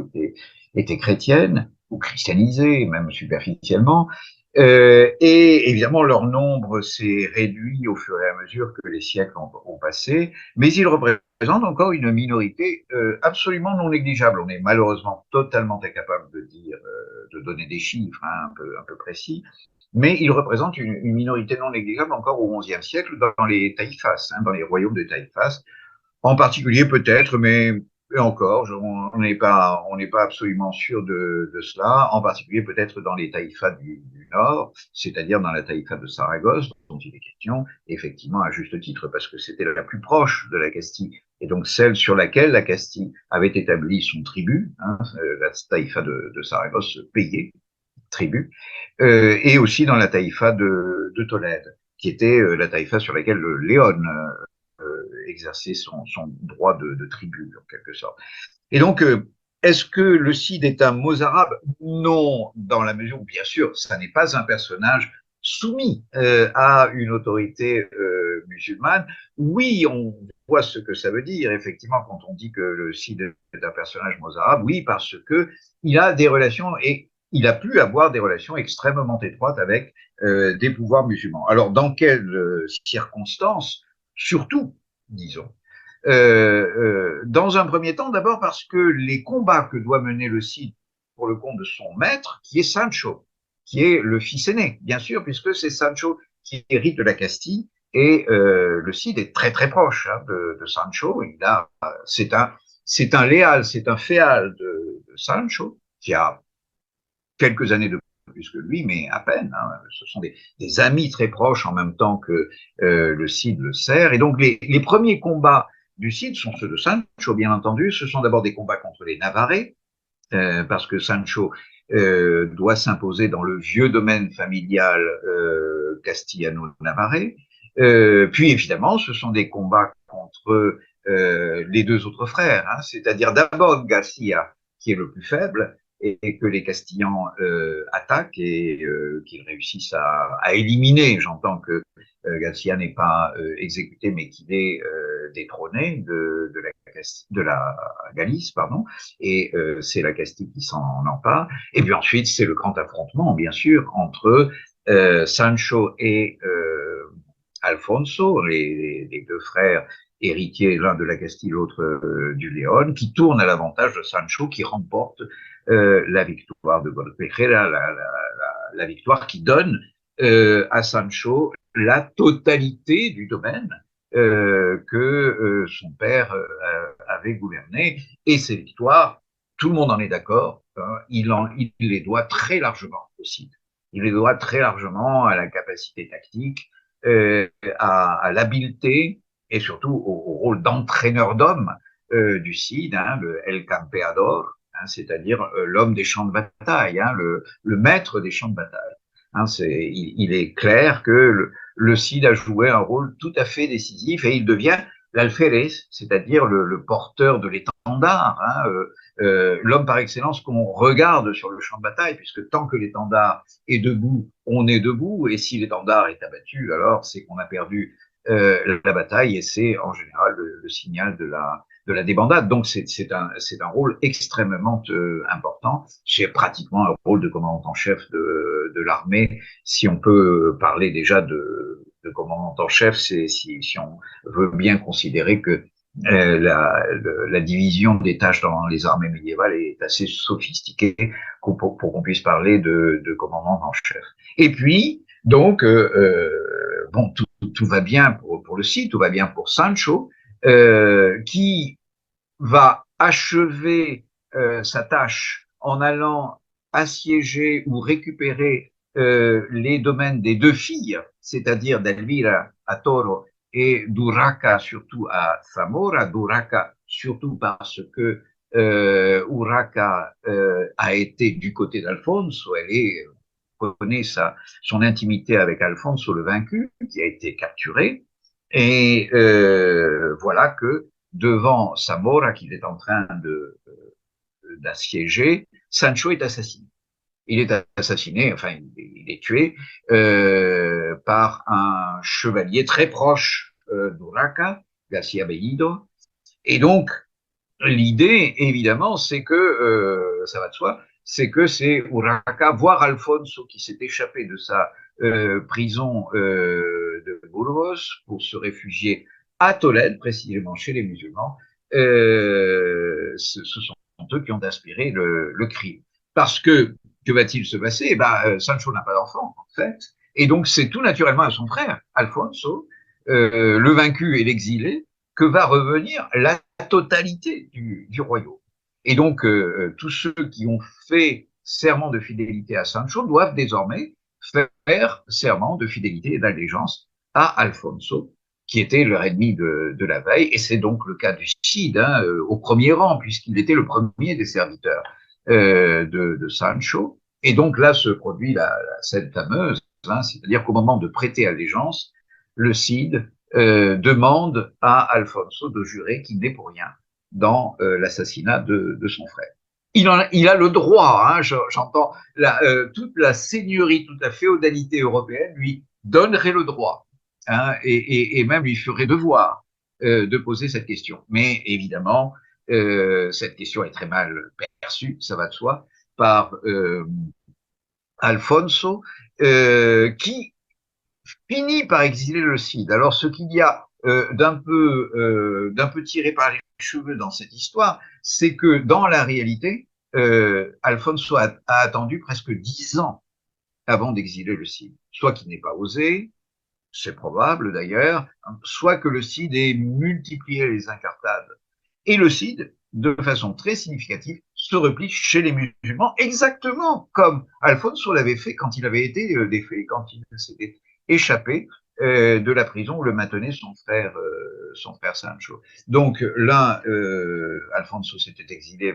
était chrétienne ou christianisée, même superficiellement. Et évidemment, leur nombre s'est réduit au fur et à mesure que les siècles ont passé, mais ils représentent encore une minorité absolument non négligeable. On est malheureusement totalement incapable de dire, de donner des chiffres hein, un peu précis, mais ils représentent une minorité non négligeable encore au XIe siècle dans les taïfas, hein, dans les royaumes de taïfas, en particulier peut-être, mais encore, on n'est pas absolument sûr de cela, en particulier peut-être dans les taïfas du Nord, c'est-à-dire dans la taïfa de Saragosse, dont il est question, effectivement à juste titre, parce que c'était la plus proche de la Castille, et donc celle sur laquelle la Castille avait établi son tribut, hein, la taïfa de Saragosse payait tribut, et aussi dans la taïfa de Tolède, qui était la taïfa sur laquelle Léon exercer son droit de tribut, en quelque sorte. Et donc, est-ce que le Cid est un mozarabe? Non, dans la mesure où, bien sûr, ça n'est pas un personnage soumis à une autorité musulmane. Oui, on voit ce que ça veut dire, effectivement, quand on dit que le Cid est un personnage mozarabe, oui, parce que il a des relations et il a pu avoir des relations extrêmement étroites avec des pouvoirs musulmans. Alors, dans quelles circonstances? Surtout, disons. Dans un premier temps, d'abord parce que les combats que doit mener le Cid pour le compte de son maître, qui est Sancho, qui est le fils aîné, bien sûr, puisque c'est Sancho qui hérite de la Castille, et le Cid est très très proche hein, de Sancho. C'est un léal, c'est un féal de Sancho, qui a quelques années de plus que lui, mais à peine. Hein. Ce sont des amis très proches en même temps que le Cid le sert. Et donc les premiers combats du Cid sont ceux de Sancho, bien entendu. Ce sont d'abord des combats contre les Navarrais, parce que Sancho doit s'imposer dans le vieux domaine familial castillano-navarrais. Puis évidemment, ce sont des combats contre les deux autres frères, hein, c'est-à-dire d'abord Garcia, qui est le plus faible, et que les Castillans attaquent et qu'ils réussissent à éliminer. J'entends que Garcia n'est pas exécuté, mais qu'il est détrôné de la Galice, pardon, et c'est la Castille qui s'en empare. Et puis ensuite, c'est le grand affrontement, bien sûr, entre Sancho et Alfonso, les deux frères héritiers, l'un de la Castille, l'autre du Léon, qui tournent à l'avantage de Sancho, qui remporte la victoire de Golpejera, la victoire qui donne à Sancho la totalité du domaine que son père avait gouverné. Et ces victoires, tout le monde en est d'accord, hein, il les doit très largement aussi. Il les doit très largement à la capacité tactique, à l'habileté et surtout au rôle d'entraîneur d'hommes du Cid, hein, le El Campeador, hein, c'est-à-dire l'homme des champs de bataille, hein, le maître des champs de bataille. Hein, il est clair que le Cid a joué un rôle tout à fait décisif et il devient l'alférez, c'est-à-dire le porteur de l'étendard, hein, l'homme par excellence qu'on regarde sur le champ de bataille, puisque tant que l'étendard est debout, on est debout, et si l'étendard est abattu, alors c'est qu'on a perdu la bataille, et c'est en général le signal de la débandade. Donc c'est un rôle extrêmement important. C'est pratiquement un rôle de commandant en chef de l'armée, si on peut parler déjà de commandant en chef, c'est si on veut bien considérer que la division des tâches dans les armées médiévales est assez sophistiquée pour qu'on puisse parler de commandant en chef. Et puis, donc, bon, tout va bien pour le Cid, tout va bien pour Sancho, qui va achever sa tâche en allant assiéger ou récupérer les domaines des deux filles, c'est-à-dire d'Elvira à Toro et d'Urraca surtout à Zamora, d'Urraca surtout parce que Urraca a été du côté d'Alfonso, connaît son intimité avec Alfonso le vaincu, qui a été capturé, et voilà que devant Zamora qu'il est en train d'assiéger, Sancho est assassiné. Il est assassiné, enfin il est tué par un chevalier très proche d'Urraca, Garcia Bellido. Et donc l'idée, évidemment, c'est que ça va de soi, c'est que c'est Urraca, voire Alfonso, qui s'est échappé de sa prison de Burgos pour se réfugier à Tolède, précisément chez les musulmans. Ce sont eux qui ont inspiré le crime. Parce que va-t-il se passer? Sancho n'a pas d'enfant, en fait, et donc c'est tout naturellement à son frère, Alfonso, le vaincu et l'exilé, que va revenir la totalité du royaume. Et donc, tous ceux qui ont fait serment de fidélité à Sancho doivent désormais faire serment de fidélité et d'allégeance à Alfonso, qui était leur ennemi de la veille, et c'est donc le cas du Cid, hein, au premier rang, puisqu'il était le premier des serviteurs de Sancho. Et donc là se produit la scène fameuse, hein, c'est-à-dire qu'au moment de prêter allégeance, le Cid demande à Alfonso de jurer qu'il n'est pour rien dans l'assassinat de son frère. Il a le droit, hein, j'entends, toute la seigneurie, toute la féodalité européenne lui donnerait le droit, hein, et même lui ferait devoir de poser cette question. Mais évidemment, cette question est très mal perçue, ça va de soi, par Alfonso, qui finit par exiler le Cid. Alors, ce qu'il y a d'un peu tiré par les cheveux dans cette histoire, c'est que dans la réalité, Alfonso a attendu presque 10 ans avant d'exiler le Cid. Soit qu'il n'ait pas osé, c'est probable d'ailleurs, soit que le Cid ait multiplié les incartades. Et le Cid, de façon très significative, se replie chez les musulmans, exactement comme Alfonso l'avait fait quand il avait été défait, quand il s'était échappé de la prison où le maintenait son frère Sancho. Donc l'un, Alfonso s'était exilé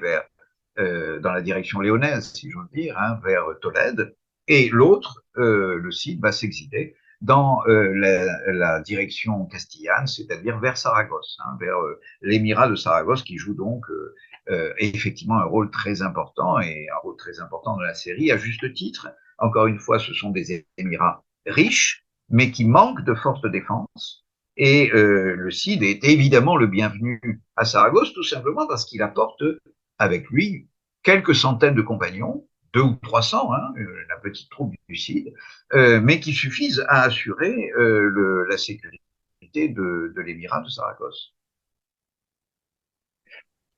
dans la direction léonaise, si j'ose dire, hein, vers Tolède, et l'autre, le Cid, va s'exiler dans la direction castillane, c'est-à-dire vers Saragosse, hein, vers l'émirat de Saragosse, qui joue donc effectivement un rôle très important, et un rôle très important dans la série, à juste titre. Encore une fois, ce sont des émirats riches, mais qui manquent de forces de défense. Et le Cid est évidemment le bienvenu à Saragosse, tout simplement parce qu'il apporte avec lui quelques centaines de compagnons, 200 ou 300, hein, la petite troupe du Cid, mais qui suffisent à assurer la sécurité de l'émirat de Saragosse.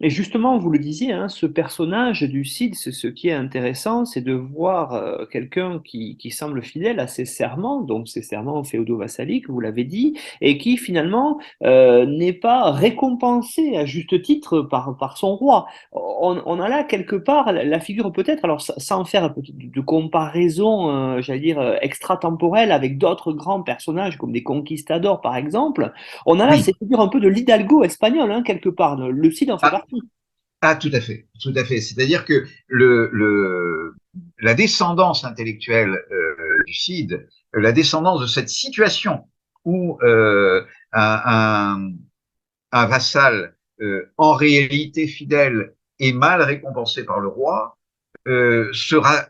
Et justement, vous le disiez, hein, ce personnage du Cid, c'est ce qui est intéressant, c'est de voir quelqu'un qui semble fidèle à ses serments, donc ses serments féodo-vassaliques, vous l'avez dit, et qui finalement n'est pas récompensé à juste titre par son roi. On a là quelque part la figure peut-être, alors sans faire de comparaison, j'allais dire, extratemporelle avec d'autres grands personnages comme des conquistadors par exemple, on a là Oui. cette figure un peu de l'Hidalgo espagnol, hein, quelque part. Le Cid en fait Ah, partie. tout à fait, tout à fait. C'est-à-dire que la descendance intellectuelle du Cid, la descendance de cette situation où un, un vassal en réalité fidèle est mal récompensé par le roi, sera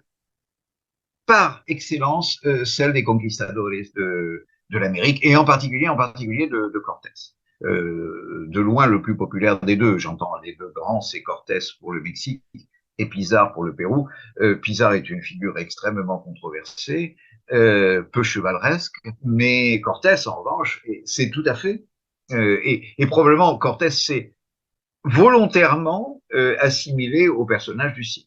par excellence celle des conquistadores de l'Amérique et en particulier de Cortés. De loin le plus populaire des deux, j'entends les deux grands, c'est Cortés pour le Mexique et Pizarre pour le Pérou. Pizarre est une figure extrêmement controversée, peu chevaleresque, mais Cortés en revanche, c'est tout à fait, et probablement Cortés s'est volontairement assimilé au personnage du Cid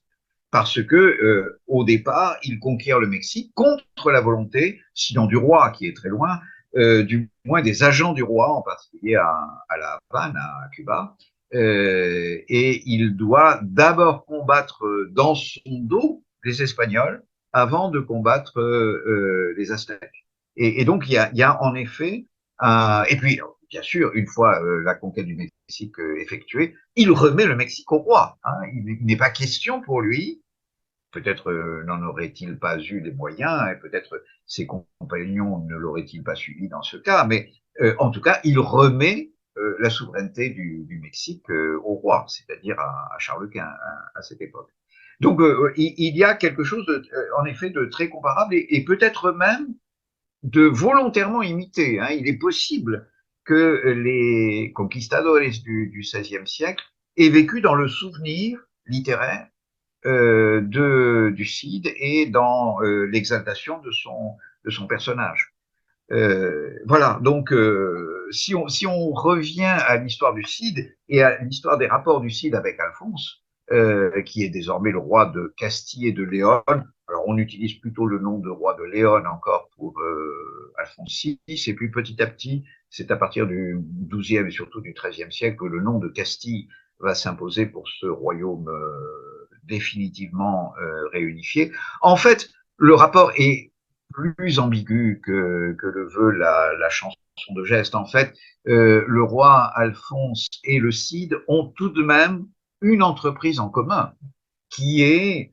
parce que au départ, il conquiert le Mexique contre la volonté, sinon du roi qui est très loin, du moins des agents du roi, en particulier à la Havane, à Cuba, et il doit d'abord combattre dans son dos les Espagnols avant de combattre les Aztèques. Et donc il y a en effet et puis bien sûr, une fois la conquête du Mexique effectuée, il remet le Mexique au roi. Hein. Il n'est pas question pour lui, peut-être n'en aurait-il pas eu les moyens, et peut-être ses compagnons ne l'auraient-ils pas suivi dans ce cas, mais en tout cas, il remet la souveraineté du Mexique au roi, c'est-à-dire à Charles Quint à cette époque. Donc, il y a quelque chose, en effet, de très comparable et peut-être même de volontairement imiter. Hein. Il est possible que les conquistadores du XVIe siècle aient vécu dans le souvenir littéraire du Cid et dans l'exaltation de son personnage. Voilà, donc si on revient à l'histoire du Cid et à l'histoire des rapports du Cid avec Alphonse, qui est désormais le roi de Castille et de Léon, alors on utilise plutôt le nom de roi de Léon encore pour Alphonse VI, et puis petit à petit, c'est à partir du XIIe et surtout du XIIIe siècle que le nom de Castille va s'imposer pour ce royaume définitivement réunifié. En fait, le rapport est plus ambigu que le veut la chanson de geste. En fait, le roi Alphonse et le Cid ont tout de même une entreprise en commun, qui est,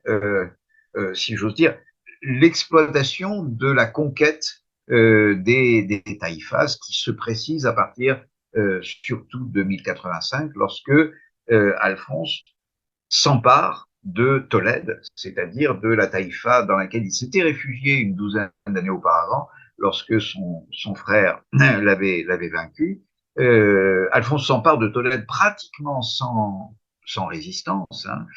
si j'ose dire, l'exploitation de la conquête des taïfas, qui se précise à partir surtout de 1085, lorsque Alphonse s'empare de Tolède, c'est-à-dire de la taïfa dans laquelle il s'était réfugié une douzaine d'années auparavant, lorsque son frère l'avait vaincu. Alphonse s'empare de Tolède pratiquement sans résistance, hein,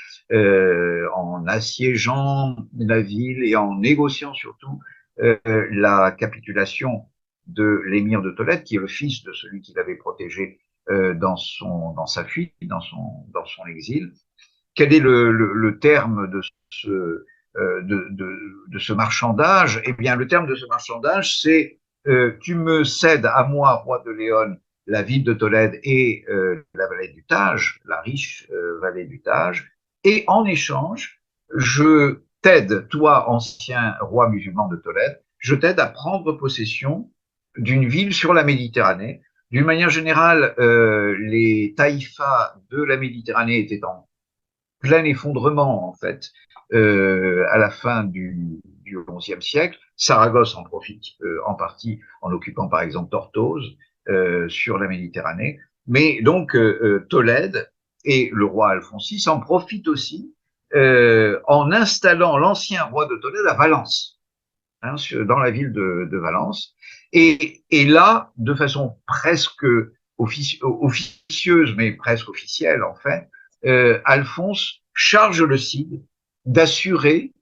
en assiégeant la ville et en négociant surtout la capitulation de l'émir de Tolède, qui est le fils de celui qui l'avait protégé dans sa fuite, dans son exil. Quel est le terme de ce marchandage? Eh bien, le terme de ce marchandage, c'est tu me cèdes à moi, roi de Léon, la ville de Tolède et la vallée du Tage, la riche vallée du Tage, et en échange, je t'aide, toi, ancien roi musulman de Tolède, je t'aide à prendre possession d'une ville sur la Méditerranée. D'une manière générale, les taïfas de la Méditerranée étaient en plein effondrement, en fait, à la fin du XIe siècle. Saragosse en profite en partie en occupant, par exemple, Tortosa sur la Méditerranée. Mais donc, Tolède et le roi Alphonse VI en profitent aussi en installant l'ancien roi de Tolède à Valence, hein, dans la ville de Valence. Et là, de façon presque officieuse, mais presque officielle, en fait, Alphonse charge le Cid d'assurer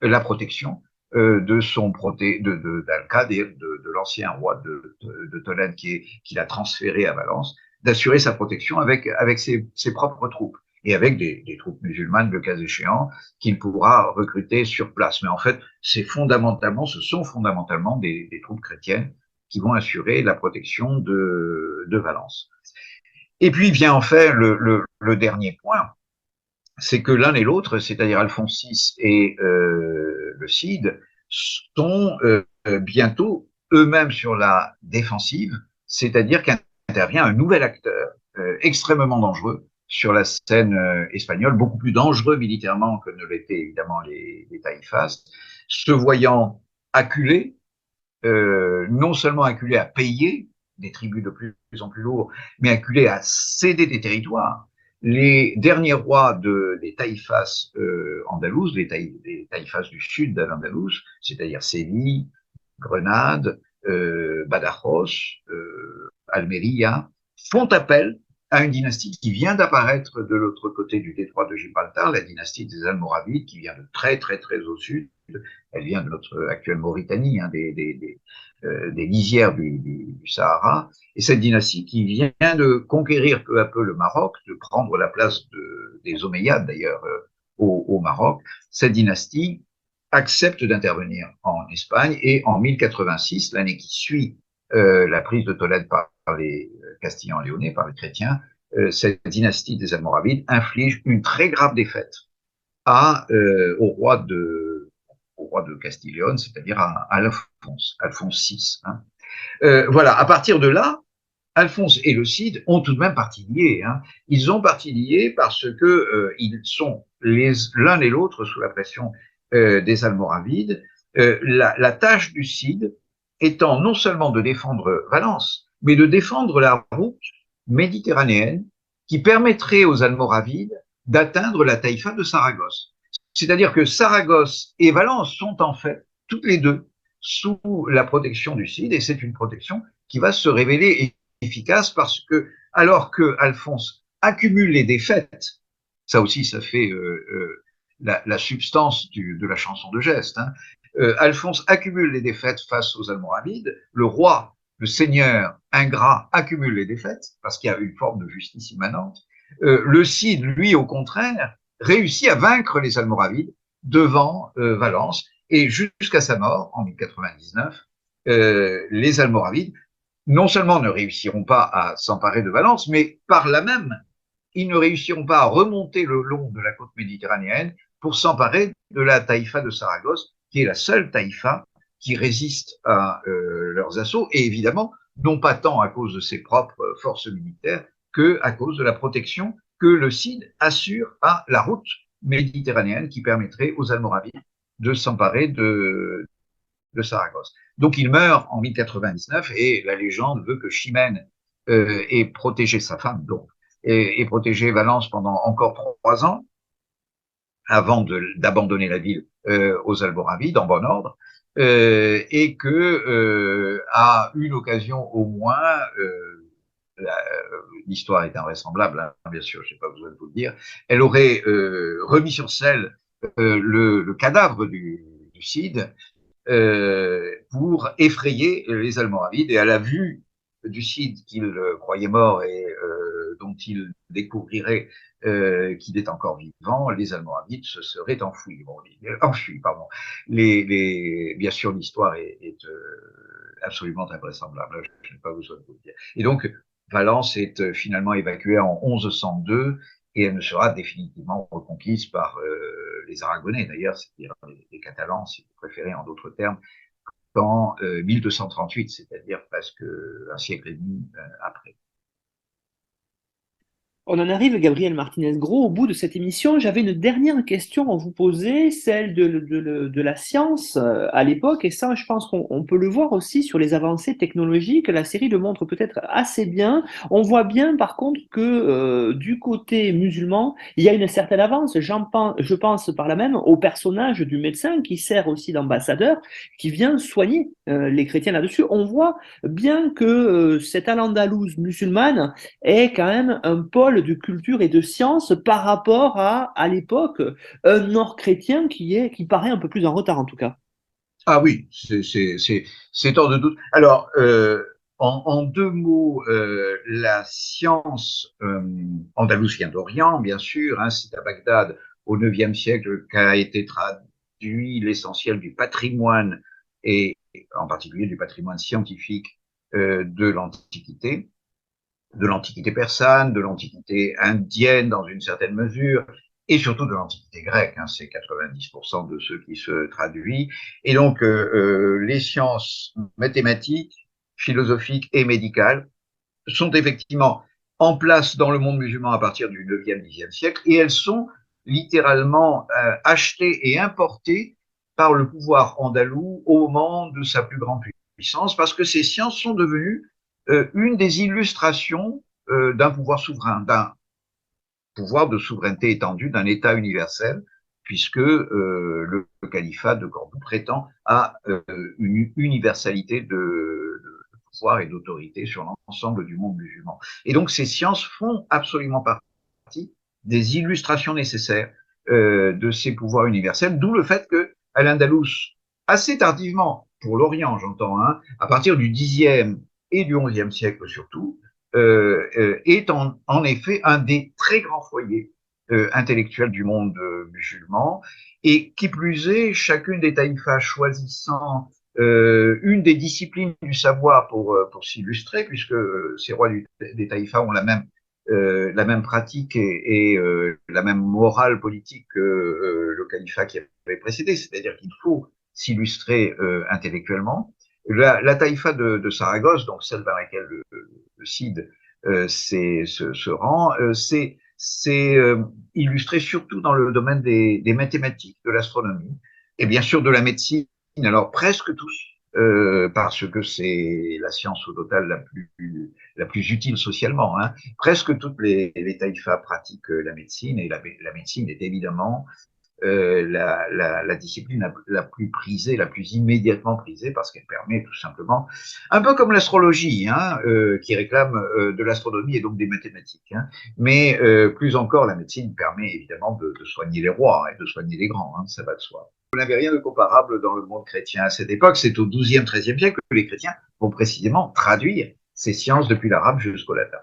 la protection de son d'Al-Qadir, de l'ancien roi de Tolède qu'il a transféré à Valence, d'assurer sa protection avec ses propres troupes et avec des troupes musulmanes, le cas échéant, qu'il pourra recruter sur place. Mais en fait, ce sont fondamentalement des troupes chrétiennes qui vont assurer la protection de Valence. Et puis vient en fait le dernier point, c'est que l'un et l'autre, c'est-à-dire Alphonse VI et le Cid, sont bientôt eux-mêmes sur la défensive, c'est-à-dire qu'intervient un nouvel acteur extrêmement dangereux sur la scène espagnole, beaucoup plus dangereux militairement que ne l'étaient évidemment les taïfas, se voyant acculés, non seulement acculés à payer des tributs de plus en plus lourds, mais acculés à céder des territoires. Les derniers rois des taïfas andalouses, les taïfas du sud d'Al-Andalus, c'est-à-dire Séville, Grenade, Badajoz, Almeria, font appel à une dynastie qui vient d'apparaître de l'autre côté du détroit de Gibraltar, la dynastie des Almoravides, qui vient de très au sud. Elle vient de notre actuelle Mauritanie, hein, des lisières du Sahara. Et cette dynastie qui vient de conquérir peu à peu le Maroc, de prendre la place des Omeyyades d'ailleurs au Maroc, cette dynastie accepte d'intervenir en Espagne et en 1086, l'année qui suit la prise de Tolède par les Castillans-Léonais, par les chrétiens, cette dynastie des Almoravides inflige une très grave défaite au roi de Castille-Léon, c'est-à-dire à Alphonse VI. Hein. Voilà, à partir de là, Alphonse et le Cid ont tout de même partie liée. Hein. Ils ont partie liée parce que ils sont l'un et l'autre sous la pression des Almoravides. La tâche du Cid étant non seulement de défendre Valence, mais de défendre la route méditerranéenne qui permettrait aux Almoravides d'atteindre la taïfa de Saragosse. C'est-à-dire que Saragosse et Valence sont en fait toutes les deux sous la protection du Cid, et c'est une protection qui va se révéler efficace parce que, alors que Alphonse accumule les défaites, ça aussi, ça fait la substance de la chanson de geste, hein, Alphonse accumule les défaites face aux Almoravides, le roi, le seigneur ingrat accumule les défaites parce qu'il y a une forme de justice immanente, le Cid, lui, au contraire, réussit à vaincre les Almoravides devant Valence, et jusqu'à sa mort, en 1099, les Almoravides, non seulement ne réussiront pas à s'emparer de Valence, mais par là même, ils ne réussiront pas à remonter le long de la côte méditerranéenne pour s'emparer de la taïfa de Saragosse, qui est la seule taïfa qui résiste à leurs assauts, et évidemment, non pas tant à cause de ses propres forces militaires que à cause de la protection que le Cid assure à la route méditerranéenne qui permettrait aux Almoravides de s'emparer de Saragosse. Donc il meurt en 1099 et la légende veut que Chimène ait protégé sa femme, donc, et protégé Valence pendant encore 3 ans avant d'abandonner la ville aux Almoravides en bon ordre, et que à une occasion au moins, l'histoire est invraisemblable, hein, bien sûr, je n'ai pas besoin de vous le dire, elle aurait remis sur selle le cadavre du Cid pour effrayer les Almoravides, et à la vue du Cid qu'il croyait mort et dont il découvrirait qu'il est encore vivant, les Almoravides se seraient enfuis. Bon, pardon. Bien sûr, l'histoire est absolument invraisemblable, je n'ai pas besoin de vous le dire. Et donc, Valence est finalement évacuée en 1102 et elle ne sera définitivement reconquise par les Aragonais, d'ailleurs, c'est-à-dire les Catalans, si vous préférez, en d'autres termes, qu'en 1238, c'est-à-dire presque un siècle et demi après. On en arrive, Gabriel Martinez-Gros, au bout de cette émission. J'avais une dernière question à vous poser, celle de la science à l'époque, et ça, je pense qu'on peut le voir aussi sur les avancées technologiques. La série le montre peut-être assez bien. On voit bien, par contre, que du côté musulman, il y a une certaine avance. Je pense par là même au personnage du médecin qui sert aussi d'ambassadeur, qui vient soigner les chrétiens là-dessus. On voit bien que cette Al-Andalouse musulmane est quand même un pôle de culture et de science par rapport à l'époque, un nord chrétien qui paraît un peu plus en retard en tout cas. Ah oui, c'est hors de doute. Alors, En deux mots, la science andalouse vient d'Orient, bien sûr, hein, c'est à Bagdad au IXe siècle qu'a été traduit l'essentiel du patrimoine, et en particulier du patrimoine scientifique de l'Antiquité persane, de l'Antiquité indienne dans une certaine mesure, et surtout de l'Antiquité grecque, hein, c'est 90% de ce qui se traduit. Et donc, les sciences mathématiques, philosophiques et médicales sont effectivement en place dans le monde musulman à partir du 9e, 10e siècle, et elles sont littéralement achetées et importées par le pouvoir andalou au moment de sa plus grande puissance, parce que ces sciences sont devenues une des illustrations d'un pouvoir souverain, d'un pouvoir de souveraineté étendue, d'un État universel, puisque le califat de Cordoue prétend à une universalité de pouvoir et d'autorité sur l'ensemble du monde musulman. Et donc ces sciences font absolument partie des illustrations nécessaires de ces pouvoirs universels, d'où le fait que Al-Andalus, assez tardivement, pour l'Orient j'entends, hein, à partir du Xe et du XIe siècle surtout, est en effet un des très grands foyers intellectuels du monde musulman, et qui plus est, chacune des taïfas choisissant une des disciplines du savoir pour s'illustrer, puisque ces rois des taïfas ont la même pratique et la même morale politique que le califat qui avait précédé, c'est-à-dire qu'il faut s'illustrer intellectuellement. La taïfa de Saragosse, donc celle vers laquelle le Cid se rend, c'est illustré surtout dans le domaine des mathématiques, de l'astronomie, et bien sûr de la médecine. Alors presque tous, parce que c'est la science au total la plus utile socialement, hein. Presque toutes les taïfas pratiquent la médecine, et la médecine est évidemment la discipline la plus prisée, la plus immédiatement prisée, parce qu'elle permet tout simplement, un peu comme l'astrologie, hein, qui réclame de l'astronomie et donc des mathématiques, hein, mais plus encore, la médecine permet évidemment de soigner les rois et de soigner les grands, hein, ça va de soi. Vous n'avez rien de comparable dans le monde chrétien à cette époque. C'est au XIIe, XIIIe siècle que les chrétiens vont précisément traduire ces sciences depuis l'arabe jusqu'au latin.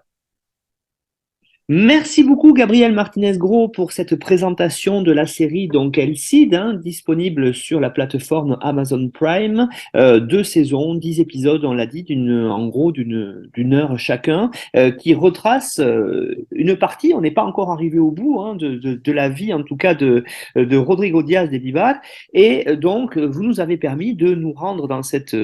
Merci beaucoup Gabriel Martinez-Gros pour cette présentation de la série donc El Cid, hein, disponible sur la plateforme Amazon Prime, 2 saisons, 10 épisodes, on l'a dit, en gros d'une heure chacun, qui retrace une partie, on n'est pas encore arrivé au bout, hein, de la vie en tout cas de Rodrigo Diaz de Vivar, et donc vous nous avez permis de nous rendre dans cette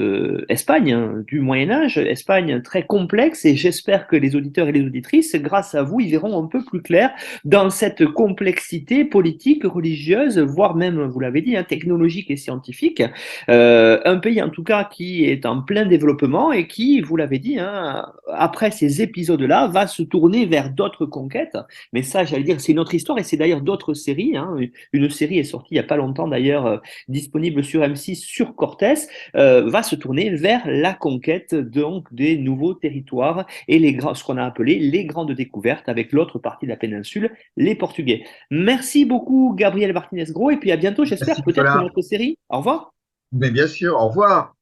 Espagne, hein, du Moyen-Âge, Espagne très complexe, et j'espère que les auditeurs et les auditrices, grâce à vous, ils verront un peu plus clair dans cette complexité politique, religieuse, voire même, vous l'avez dit, hein, technologique et scientifique. Un pays en tout cas qui est en plein développement et qui, vous l'avez dit, hein, après ces épisodes-là, va se tourner vers d'autres conquêtes. Mais ça, j'allais dire, c'est une autre histoire, et c'est d'ailleurs d'autres séries. Hein. Une série est sortie il n'y a pas longtemps d'ailleurs, disponible sur M6, sur Cortés, va se tourner vers la conquête donc des nouveaux territoires et ce qu'on a appelé les grandes découvertes, avec l'autre partie de la péninsule, les Portugais. Merci beaucoup Gabriel Martinez-Gros, et puis à bientôt, j'espère, peut-être une autre série. Au revoir. Mais bien sûr, au revoir.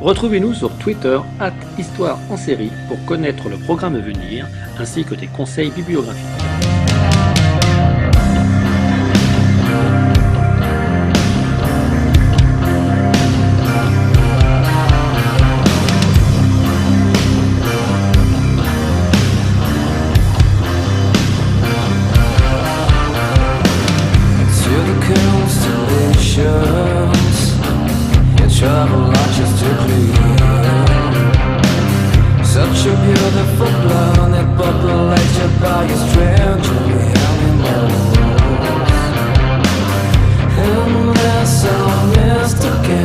Retrouvez-nous sur Twitter @Histoire en série pour connaître le programme à venir ainsi que des conseils bibliographiques. Trouble not just to clear. Such a beautiful blow that populates your body strangely animals. And there's a mist again.